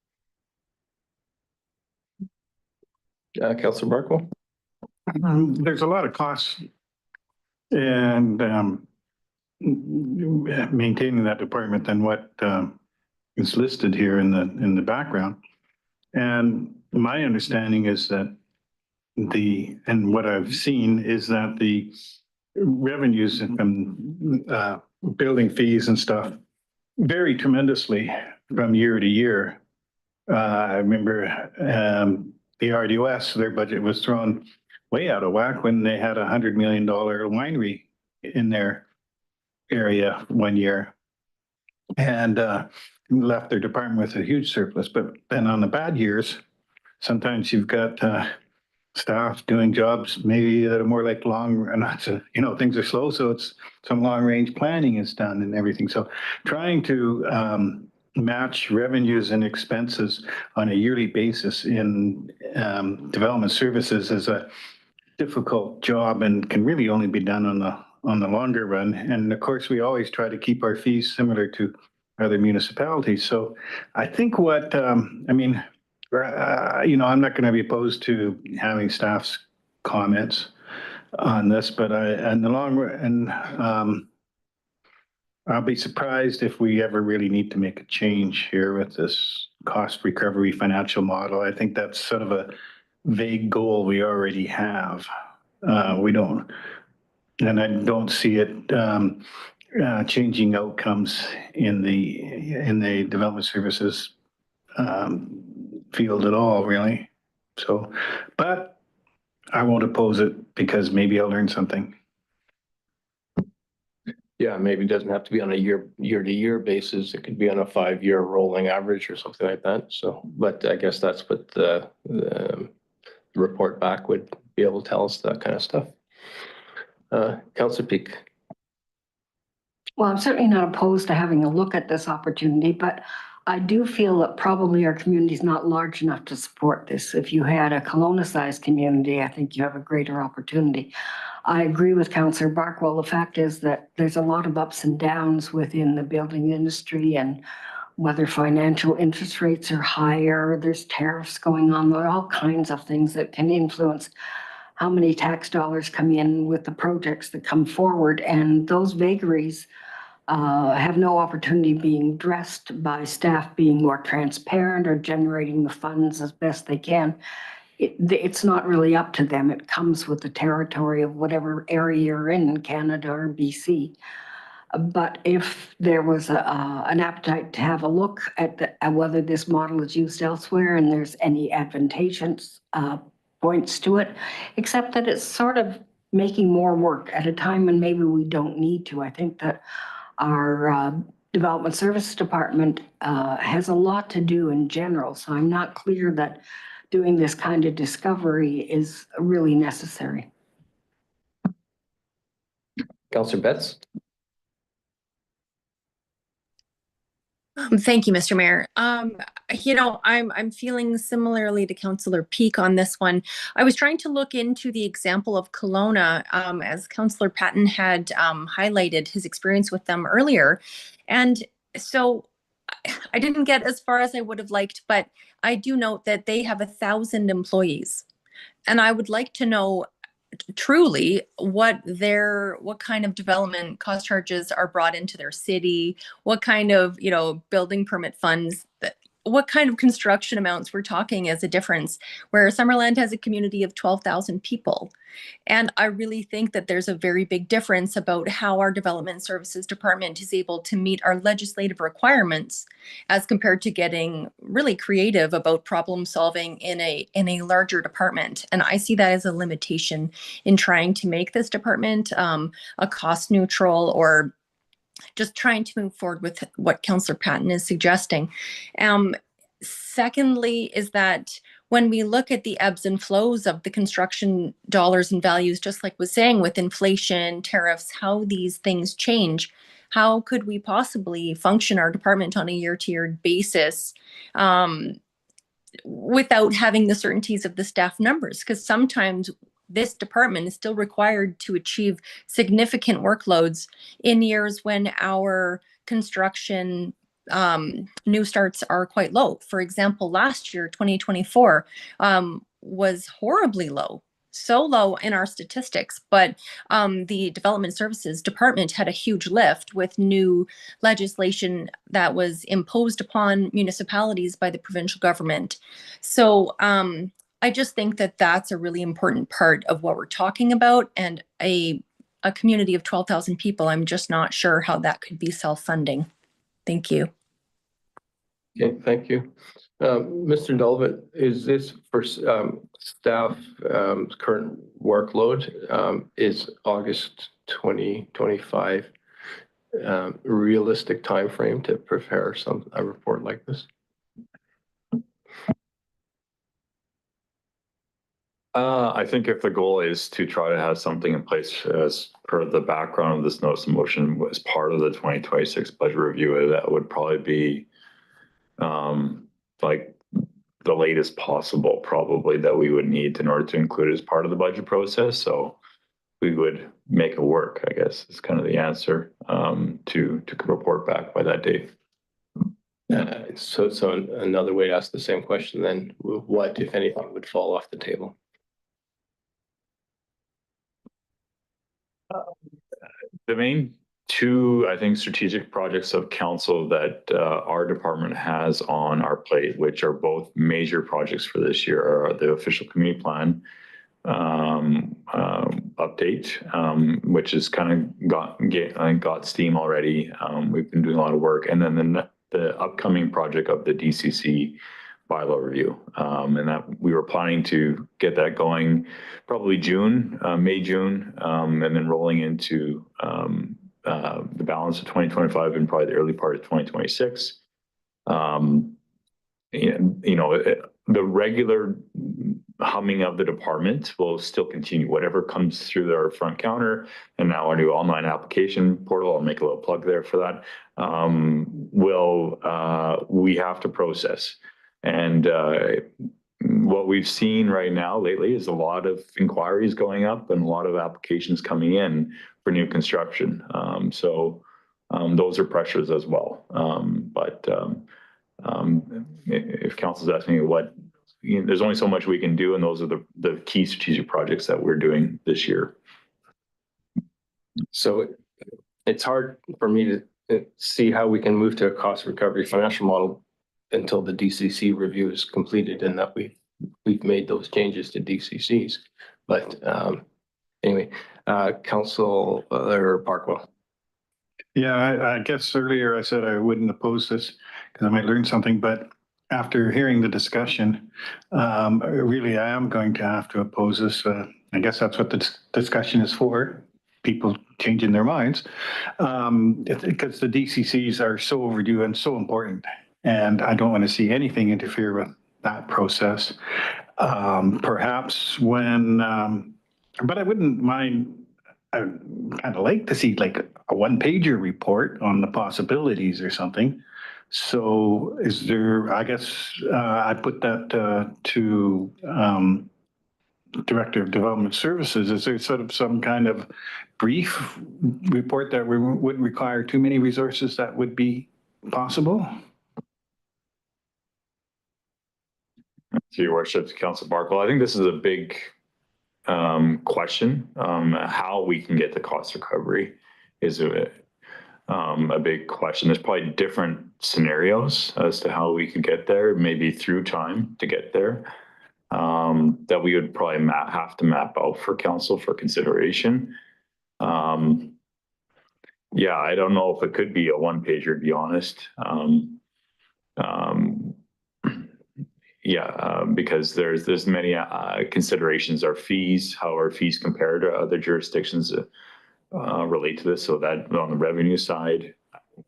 A: Councillor Barkwell.
G: There's a lot of costs and maintaining that department than what is listed here in the background. And my understanding is that and what I've seen is that the revenues from building fees and stuff vary tremendously from year to year. I remember the RDOS, their budget was thrown way out of whack when they had $100 million winery in their area one year and left their department with a huge surplus. But then on the bad years, sometimes you've got staff doing jobs maybe that are more like things are slow, so it's some long range planning is done and everything. So trying to match revenues and expenses on a yearly basis in development services is a difficult job and can really only be done on the longer run. And of course, we always try to keep our fees similar to other municipalities. So I think I'm not going to be opposed to having staff's comments on this, but in the long run, I'll be surprised if we ever really need to make a change here with this cost recovery financial model. I think that's sort of vague goal we already have. We don't, and I don't see it changing outcomes in the development services field at all, really. So, but I won't oppose it because maybe I'll learn something.
A: Yeah, maybe it doesn't have to be on a year-to-year basis. It could be on a 5-year rolling average or something like that. So, but I guess that's what the report back would be able to tell us, that kind of stuff. Councillor Peak.
B: Well, I'm certainly not opposed to having a look at this opportunity, but I do feel that probably our community is not large enough to support this. If you had a Kelowna-sized community, I think you have a greater opportunity. I agree with Councillor Barkwell. The fact is that there's a lot of ups and downs within the building industry, and whether financial interest rates are higher, there's tariffs going on, there are all kinds of things that can influence how many tax dollars come in with the projects that come forward. And those vagaries have no opportunity being addressed by staff being more transparent or generating the funds as best they can. It's not really up to them. It comes with the territory of whatever area you're in Canada or BC. But if there was an appetite to have a look at whether this model is used elsewhere and there's any advantageous points to it, except that it's sort of making more work at a time when maybe we don't need to. I think that our Development Services Department has a lot to do in general, so I'm not clear that doing this kind of discovery is really necessary.
A: Councillor Betts.
F: Thank you, Mr. Mayor. I'm feeling similarly to Councillor Peak on this one. I was trying to look into the example of Kelowna, as Councillor Patton had highlighted his experience with them earlier. And so I didn't get as far as I would have liked, but I do note that they have 1,000 employees. And I would like to know truly what kind of development cost charges are brought into their city, what kind of, building permit funds, what kind of construction amounts we're talking as a difference, where Summerland has a community of 12,000 people. And I really think that there's a very big difference about how our Development Services Department is able to meet our legislative requirements as compared to getting really creative about problem solving in a larger department. And I see that as a limitation in trying to make this department a cost neutral, or just trying to move forward with what Councillor Patton is suggesting. Secondly, is that when we look at the ebbs and flows of the construction dollars and values, just like was saying with inflation, tariffs, how these things change, how could we possibly function our department on a year-to-year basis without having the certainties of the staff numbers? Because sometimes this department is still required to achieve significant workloads in years when our construction new starts are quite low. For example, last year, 2024, was horribly low, so low in our statistics, but the Development Services Department had a huge lift with new legislation that was imposed upon municipalities by the provincial government. So I just think that that's a really important part of what we're talking about, and a community of 12,000 people, I'm just not sure how that could be self-funding. Thank you.
A: Okay, thank you. Mr. Dulvit, is this for staff current workload? Is August 2025 realistic timeframe to prepare a report like this?
M: I think if the goal is to try to have something in place as per the background of this notice of motion as part of the 2026 budget review, that would probably be like the latest possible probably that we would need in order to include it as part of the budget process. So we would make it work, I guess, is kind of the answer, to report back by that date.
A: So another way to ask the same question then, what, if anything, would fall off the table?
M: The main two, I think, strategic projects of council that our department has on our plate, which are both major projects for this year, are the official community plan update, which has kind of got steam already. We've been doing a lot of work, and then the upcoming project of the DCC bylaw review, and that we were planning to get that going probably May, June, and then rolling into the balance of 2025 and probably the early part of 2026. And, the regular humming of the department will still continue. Whatever comes through our front counter, and now our new online application portal, I'll make a little plug there for that, we have to process. And what we've seen right now lately is a lot of inquiries going up and a lot of applications coming in for new construction. So those are pressures as well. But if council's asking me there's only so much we can do, and those are the key strategic projects that we're doing this year.
A: So it's hard for me to see how we can move to a cost recovery financial model until the DCC review is completed and that we've made those changes to DCCs. But anyway, Councillor Parkwell.
G: Yeah, I guess earlier I said I wouldn't oppose this because I might learn something, but after hearing the discussion, really I am going to have to oppose this. I guess that's what the discussion is for, people changing their minds, because the DCCs are so overdue and so important. And I don't want to see anything interfere with that process. Perhaps but I wouldn't mind, I'd kind of like to see like a one-pager report on the possibilities or something. So is there, I guess, I put that to Director of Development Services. Is there sort of some kind of brief report that wouldn't require too many resources that would be possible?
M: To your worship, Council Barkle, I think this is a big question. How we can get the cost recovery is a big question. There's probably different scenarios as to how we could get there, maybe through time to get there, that we would probably have to map out for council for consideration. Yeah, I don't know if it could be a one-pager, to be honest. Because there's many considerations. Our fees, how our fees compare to other jurisdictions relate to this. So that on the revenue side,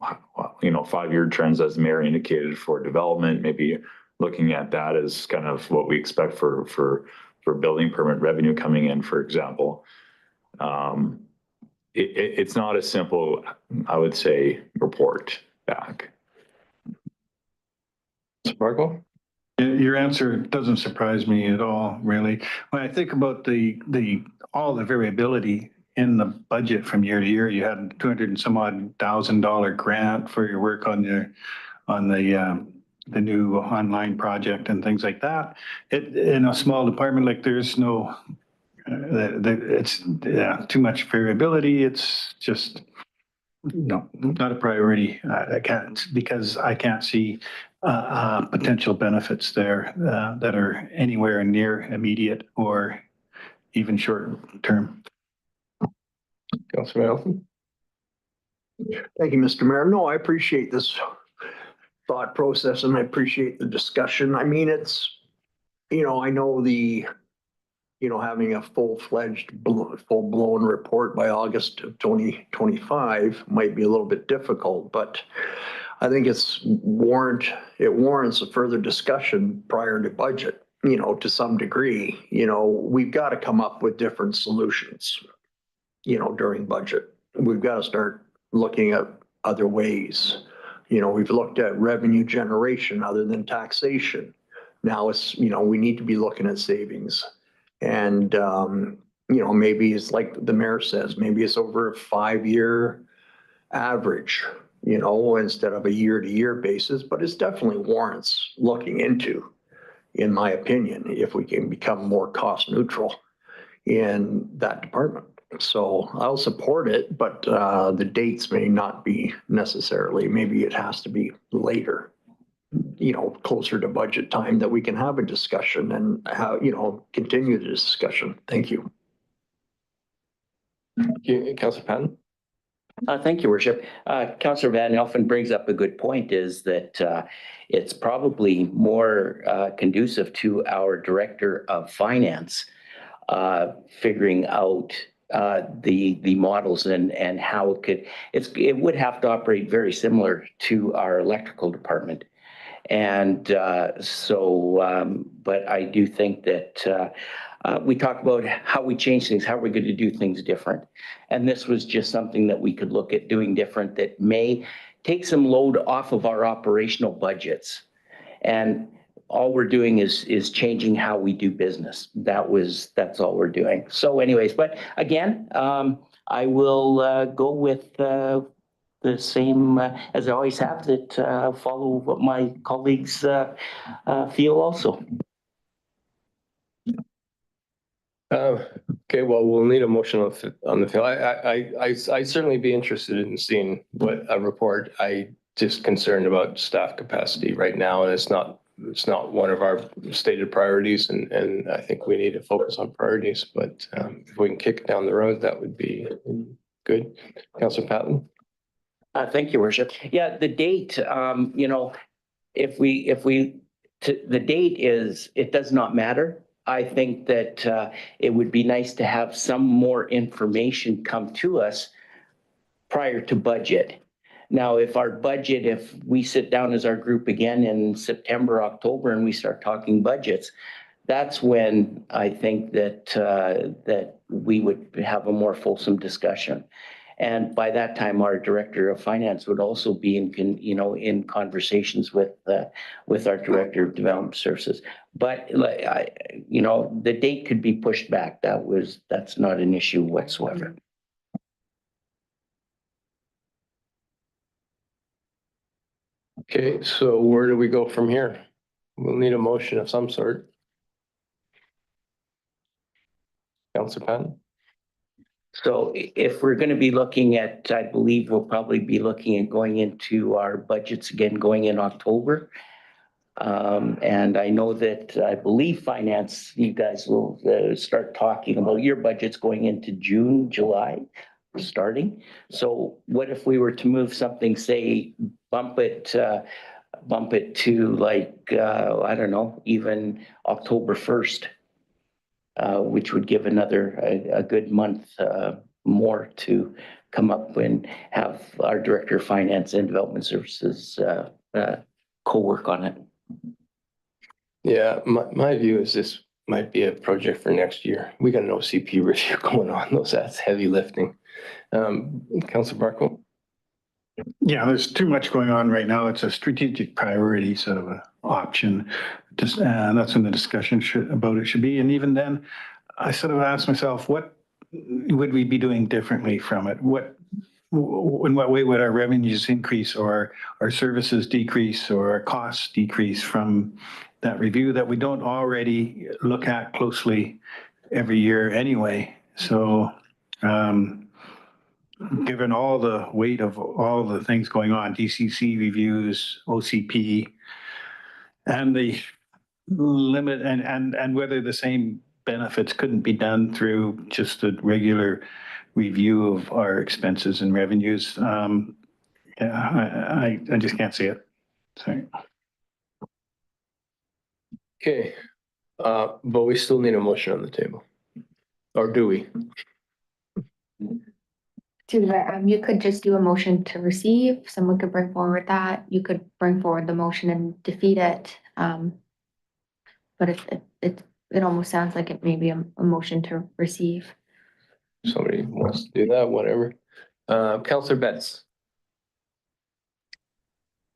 M: 5-year trends, as the mayor indicated, for development, maybe looking at that as kind of what we expect for building permit revenue coming in, for example. It's not a simple, I would say, report back.
A: Sparkle?
G: Your answer doesn't surprise me at all, really. When I think about all the variability in the budget from year to year, you had $200 and some odd $1,000 grant for your work on the new online project and things like that. In a small department like there's no, it's too much variability. It's just not a priority. I can't see potential benefits there that are anywhere near immediate or even short term.
A: Councillor Elton?
H: Thank you, Mr. Mayor. No, I appreciate this thought process and I appreciate the discussion. I mean, it's, I know having a full-fledged, full-blown report by August of 2025 might be a little bit difficult, but I think it warrants a further discussion prior to budget, to some degree. We've got to come up with different solutions, during budget. We've got to start looking at other ways. We've looked at revenue generation other than taxation. Now it's, we need to be looking at savings. And, maybe it's like the mayor says, maybe it's over a 5-year average, instead of a year-to-year basis, but it's definitely warrants looking into, in my opinion, if we can become more cost neutral in that department. So I'll support it, but the dates may not be necessarily, maybe it has to be later, closer to budget time that we can have a discussion and how, continue the discussion. Thank you.
A: Councillor Patton?
C: Thank you, Worship. Councillor Van Elfen brings up a good point, is that it's probably more conducive to our Director of Finance figuring out the models and how it would have to operate very similar to our electrical department. And but I do think that we talk about how we change things, how we're going to do things different. And this was just something that we could look at doing different that may take some load off of our operational budgets. And all we're doing is changing how we do business. That's all we're doing. So anyways, but again, I will go with the same as I always have, that follow what my colleagues feel also.
A: Okay, well, we'll need a motion on the field. I'd certainly be interested in seeing what a report. I just concerned about staff capacity right now, and it's not one of our stated priorities, and I think we need to focus on priorities, but if we can kick it down the road, that would be good. Councillor Patton?
C: Thank you, Worship. Yeah, the date, the date it does not matter. I think that it would be nice to have some more information come to us prior to budget. Now, if we sit down as our group again in September, October, and we start talking budgets, that's when I think that we would have a more fulsome discussion. And by that time, our Director of Finance would also be in conversations with our Director of Development Services. But the date could be pushed back. That's not an issue whatsoever.
A: Okay, so where do we go from here? We'll need a motion of some sort. Councillor Patton?
C: So if we're going to be looking at, I believe we'll probably be looking at going into our budgets again, going in October. And I know that I believe finance, you guys will start talking about your budgets going into June, July, starting. So what if we were to move something, say, bump it to like, I don't know, even October 1st? Which would give a good month more to come up and have our Director of Finance and Development Services co-work on it.
A: Yeah, my view is this might be a project for next year. We got an OCP review going on. That's heavy lifting. Councillor Barco?
G: Yeah, there's too much going on right now. It's a strategic priority sort of an option. And that's when the discussion about it should be. And even then, I sort of asked myself, what would we be doing differently from it? In what way would our revenues increase, or our services decrease, or our costs decrease from that review that we don't already look at closely every year anyway? So, given all the weight of all the things going on, DCC reviews, OCP, and the limit, and whether the same benefits couldn't be done through just a regular review of our expenses and revenues. I just can't see it. Sorry.
A: Okay, but we still need a motion on the table. Or do we?
N: You could just do a motion to receive. Someone could bring forward that. You could bring forward the motion and defeat it. But it almost sounds like it may be a motion to receive.
A: Somebody wants to do that, whatever. Councillor Betts?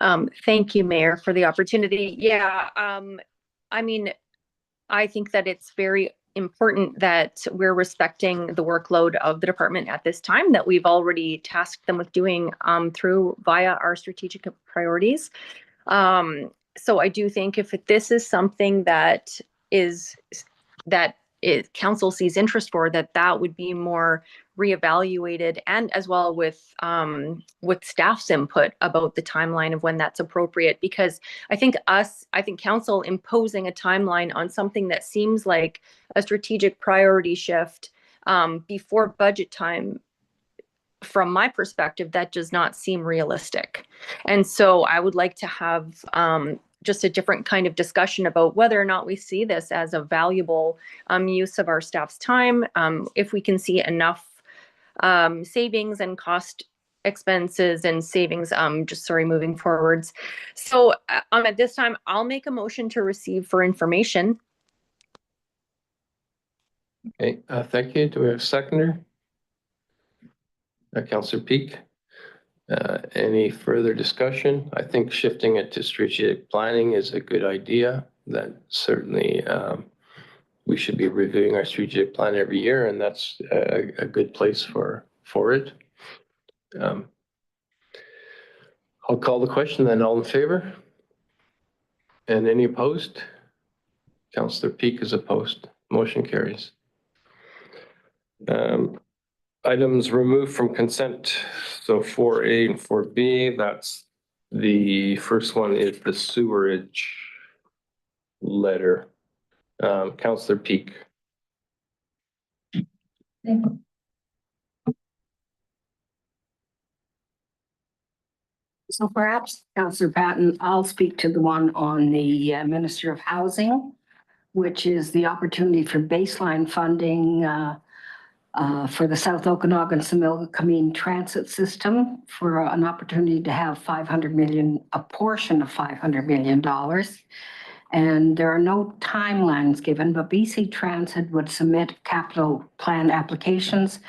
F: Thank you, Mayor, for the opportunity. Yeah, I mean, I think that it's very important that we're respecting the workload of the department at this time that we've already tasked them with doing via our strategic priorities. So I do think if this is something that council sees interest for, that would be more reevaluated, and as well with staff's input about the timeline of when that's appropriate. Because I think council imposing a timeline on something that seems like a strategic priority shift before budget time, from my perspective, that does not seem realistic. And so I would like to have just a different kind of discussion about whether or not we see this as a valuable use of our staff's time, if we can see enough savings and cost expenses and savings, moving forwards. So at this time, I'll make a motion to receive for information.
A: Okay, thank you. Do we have a seconder? Councillor Peak. Any further discussion? I think shifting it to strategic planning is a good idea. That certainly we should be reviewing our strategic plan every year, and that's a good place for it. I'll call the question then. All in favor? And any opposed? Councillor Peak is opposed. Motion carries. Items removed from consent. So 4A and 4B, that's the first one is the sewerage letter. Councillor Peak.
B: So perhaps, Councillor Patton, I'll speak to the one on the Minister of Housing, which is the opportunity for baseline funding for the South Okanagan-Similkameen Transit System, for an opportunity to have a portion of $500 million. And there are no timelines given, but BC Transit would submit capital plan applications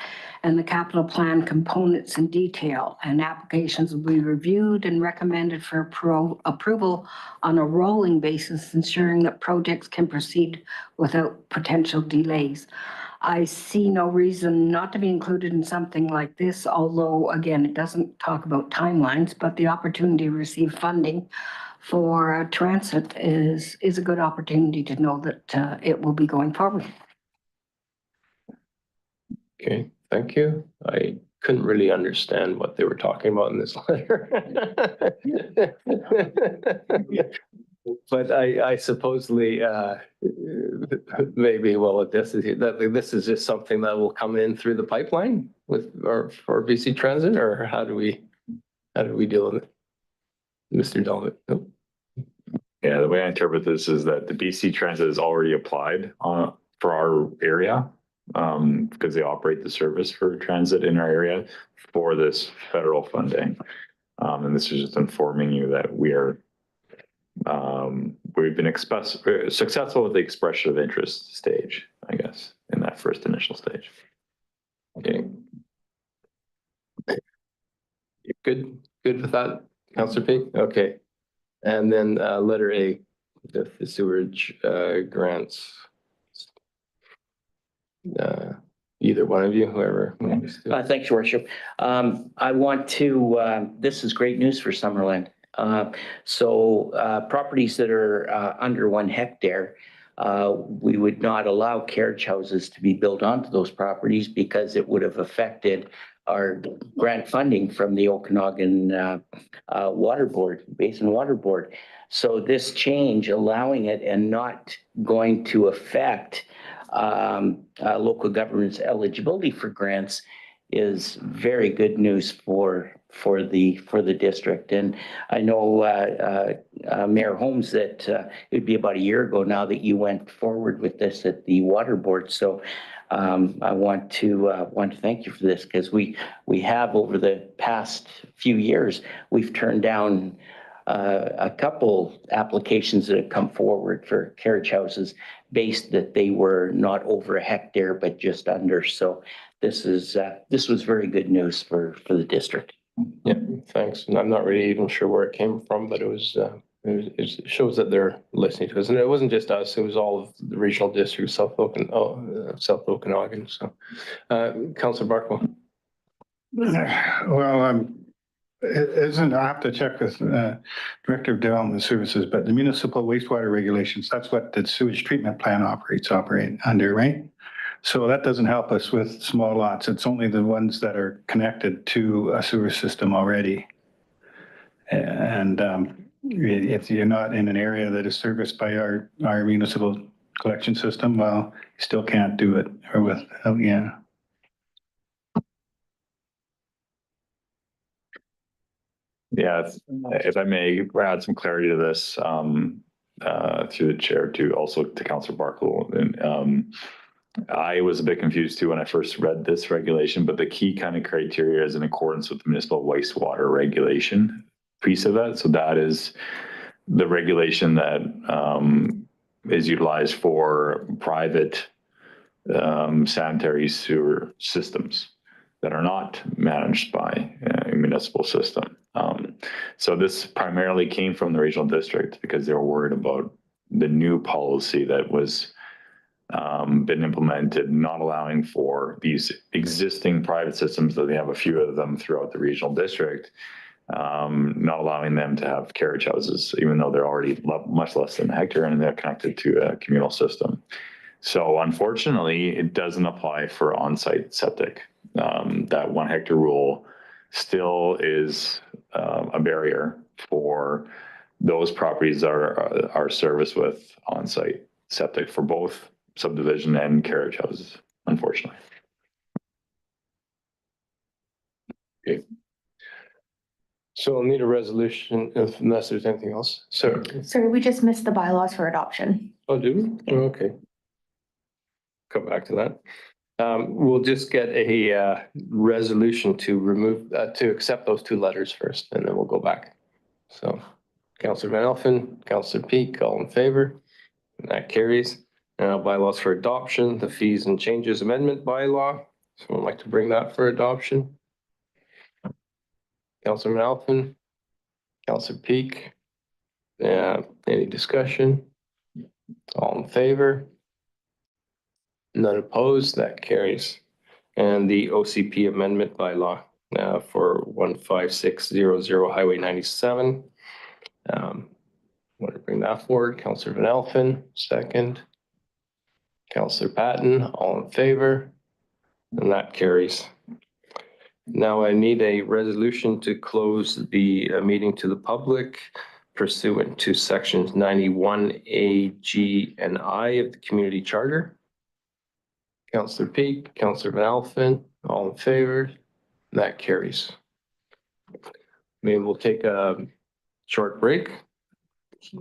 B: and the capital plan components in detail. And applications will be reviewed and recommended for approval on a rolling basis, ensuring that projects can proceed without potential delays. I see no reason not to be included in something like this, although, again, it doesn't talk about timelines, but the opportunity to receive funding for transit is a good opportunity to know that it will be going forward.
A: Okay, thank you. I couldn't really understand what they were talking about in this letter. But I supposedly maybe, well, this is just something that will come in through the pipeline for BC Transit, or how do we deal with it? Mr. Dalvik? Nope.
M: Yeah, the way I interpret this is that the BC Transit has already applied for our area because they operate the service for transit in our area for this federal funding. And this is just informing you that we've been successful with the expression of interest stage, I guess, in that first initial stage.
A: Okay. You're good with that, Councillor Peak? Okay. And then letter A, the sewerage grants. Either one of you, whoever.
C: Thanks, Your Worship. I want to, this is great news for Summerland. So properties that are under 1 hectare, we would not allow carriage houses to be built onto those properties because it would have affected our grant funding from the Okanagan Water Board, Basin Water Board. So this change, allowing it and not going to affect local government's eligibility for grants, is very good news for the district. And I know Mayor Holmes, that it'd be about a year ago now that you went forward with this at the Water Board. So I want to thank you for this, because we have, over the past few years, we've turned down a couple applications that have come forward for carriage houses based that they were not over 1 hectare but just under. So this was very good news for the district.
A: Yeah, thanks. And I'm not really even sure where it came from, but it shows that they're listening to us. And it wasn't just us, it was all of the regional districts, South Okanagan. So Councillor Barkwell.
G: Well, Isn't, I have to check with Director of Development Services, but the municipal wastewater regulations, that's what the sewage treatment plant operate under, right? So that doesn't help us with small lots. It's only the ones that are connected to a sewer system already. And if you're not in an area that is serviced by our municipal collection system, well, you still can't do it, or with, yeah.
M: Yeah, if I may add some clarity to this, through the chair to also to Councillor Barkle. And I was a bit confused too when I first read this regulation, but the key kind of criteria is in accordance with the municipal wastewater regulation piece of that. So that is the regulation that is utilized for private sanitary sewer systems that are not managed by a municipal system. So this primarily came from the regional district because they were worried about the new policy that was been implemented, not allowing for these existing private systems, though they have a few of them throughout the regional district, not allowing them to have carriage houses, even though they're already much less than a hectare and they're connected to a communal system. So unfortunately, it doesn't apply for on-site septic. That 1 hectare rule still is a barrier for those properties that are serviced with on-site septic for both subdivision and carriage houses, unfortunately.
A: Okay. So I'll need a resolution unless there's anything else. So,
N: Sorry, we just missed the bylaws for adoption.
A: oh, do we? Oh, okay. Come back to that. We'll just get a resolution to remove, to accept those 2 letters first, and then we'll go back. So Councillor Van Elfen, Councillor Peak, all in favor? And that carries. Now bylaws for adoption, the fees and changes amendment bylaw. Someone like to bring that for adoption? Councillor Van Elfen, Councillor Peak. Yeah, any discussion? All in favor? None opposed, that carries. And the OCP amendment bylaw for 15600 Highway 97. Want to bring that forward. Councillor Van Elfen, second. Councillor Patton, all in favor? And that carries. Now I need a resolution to close the meeting to the public pursuant to sections 91A, G, and I of the Community Charter. Councillor Peak, Councillor Van Elfen, all in favor? That carries. Maybe we'll take a short break.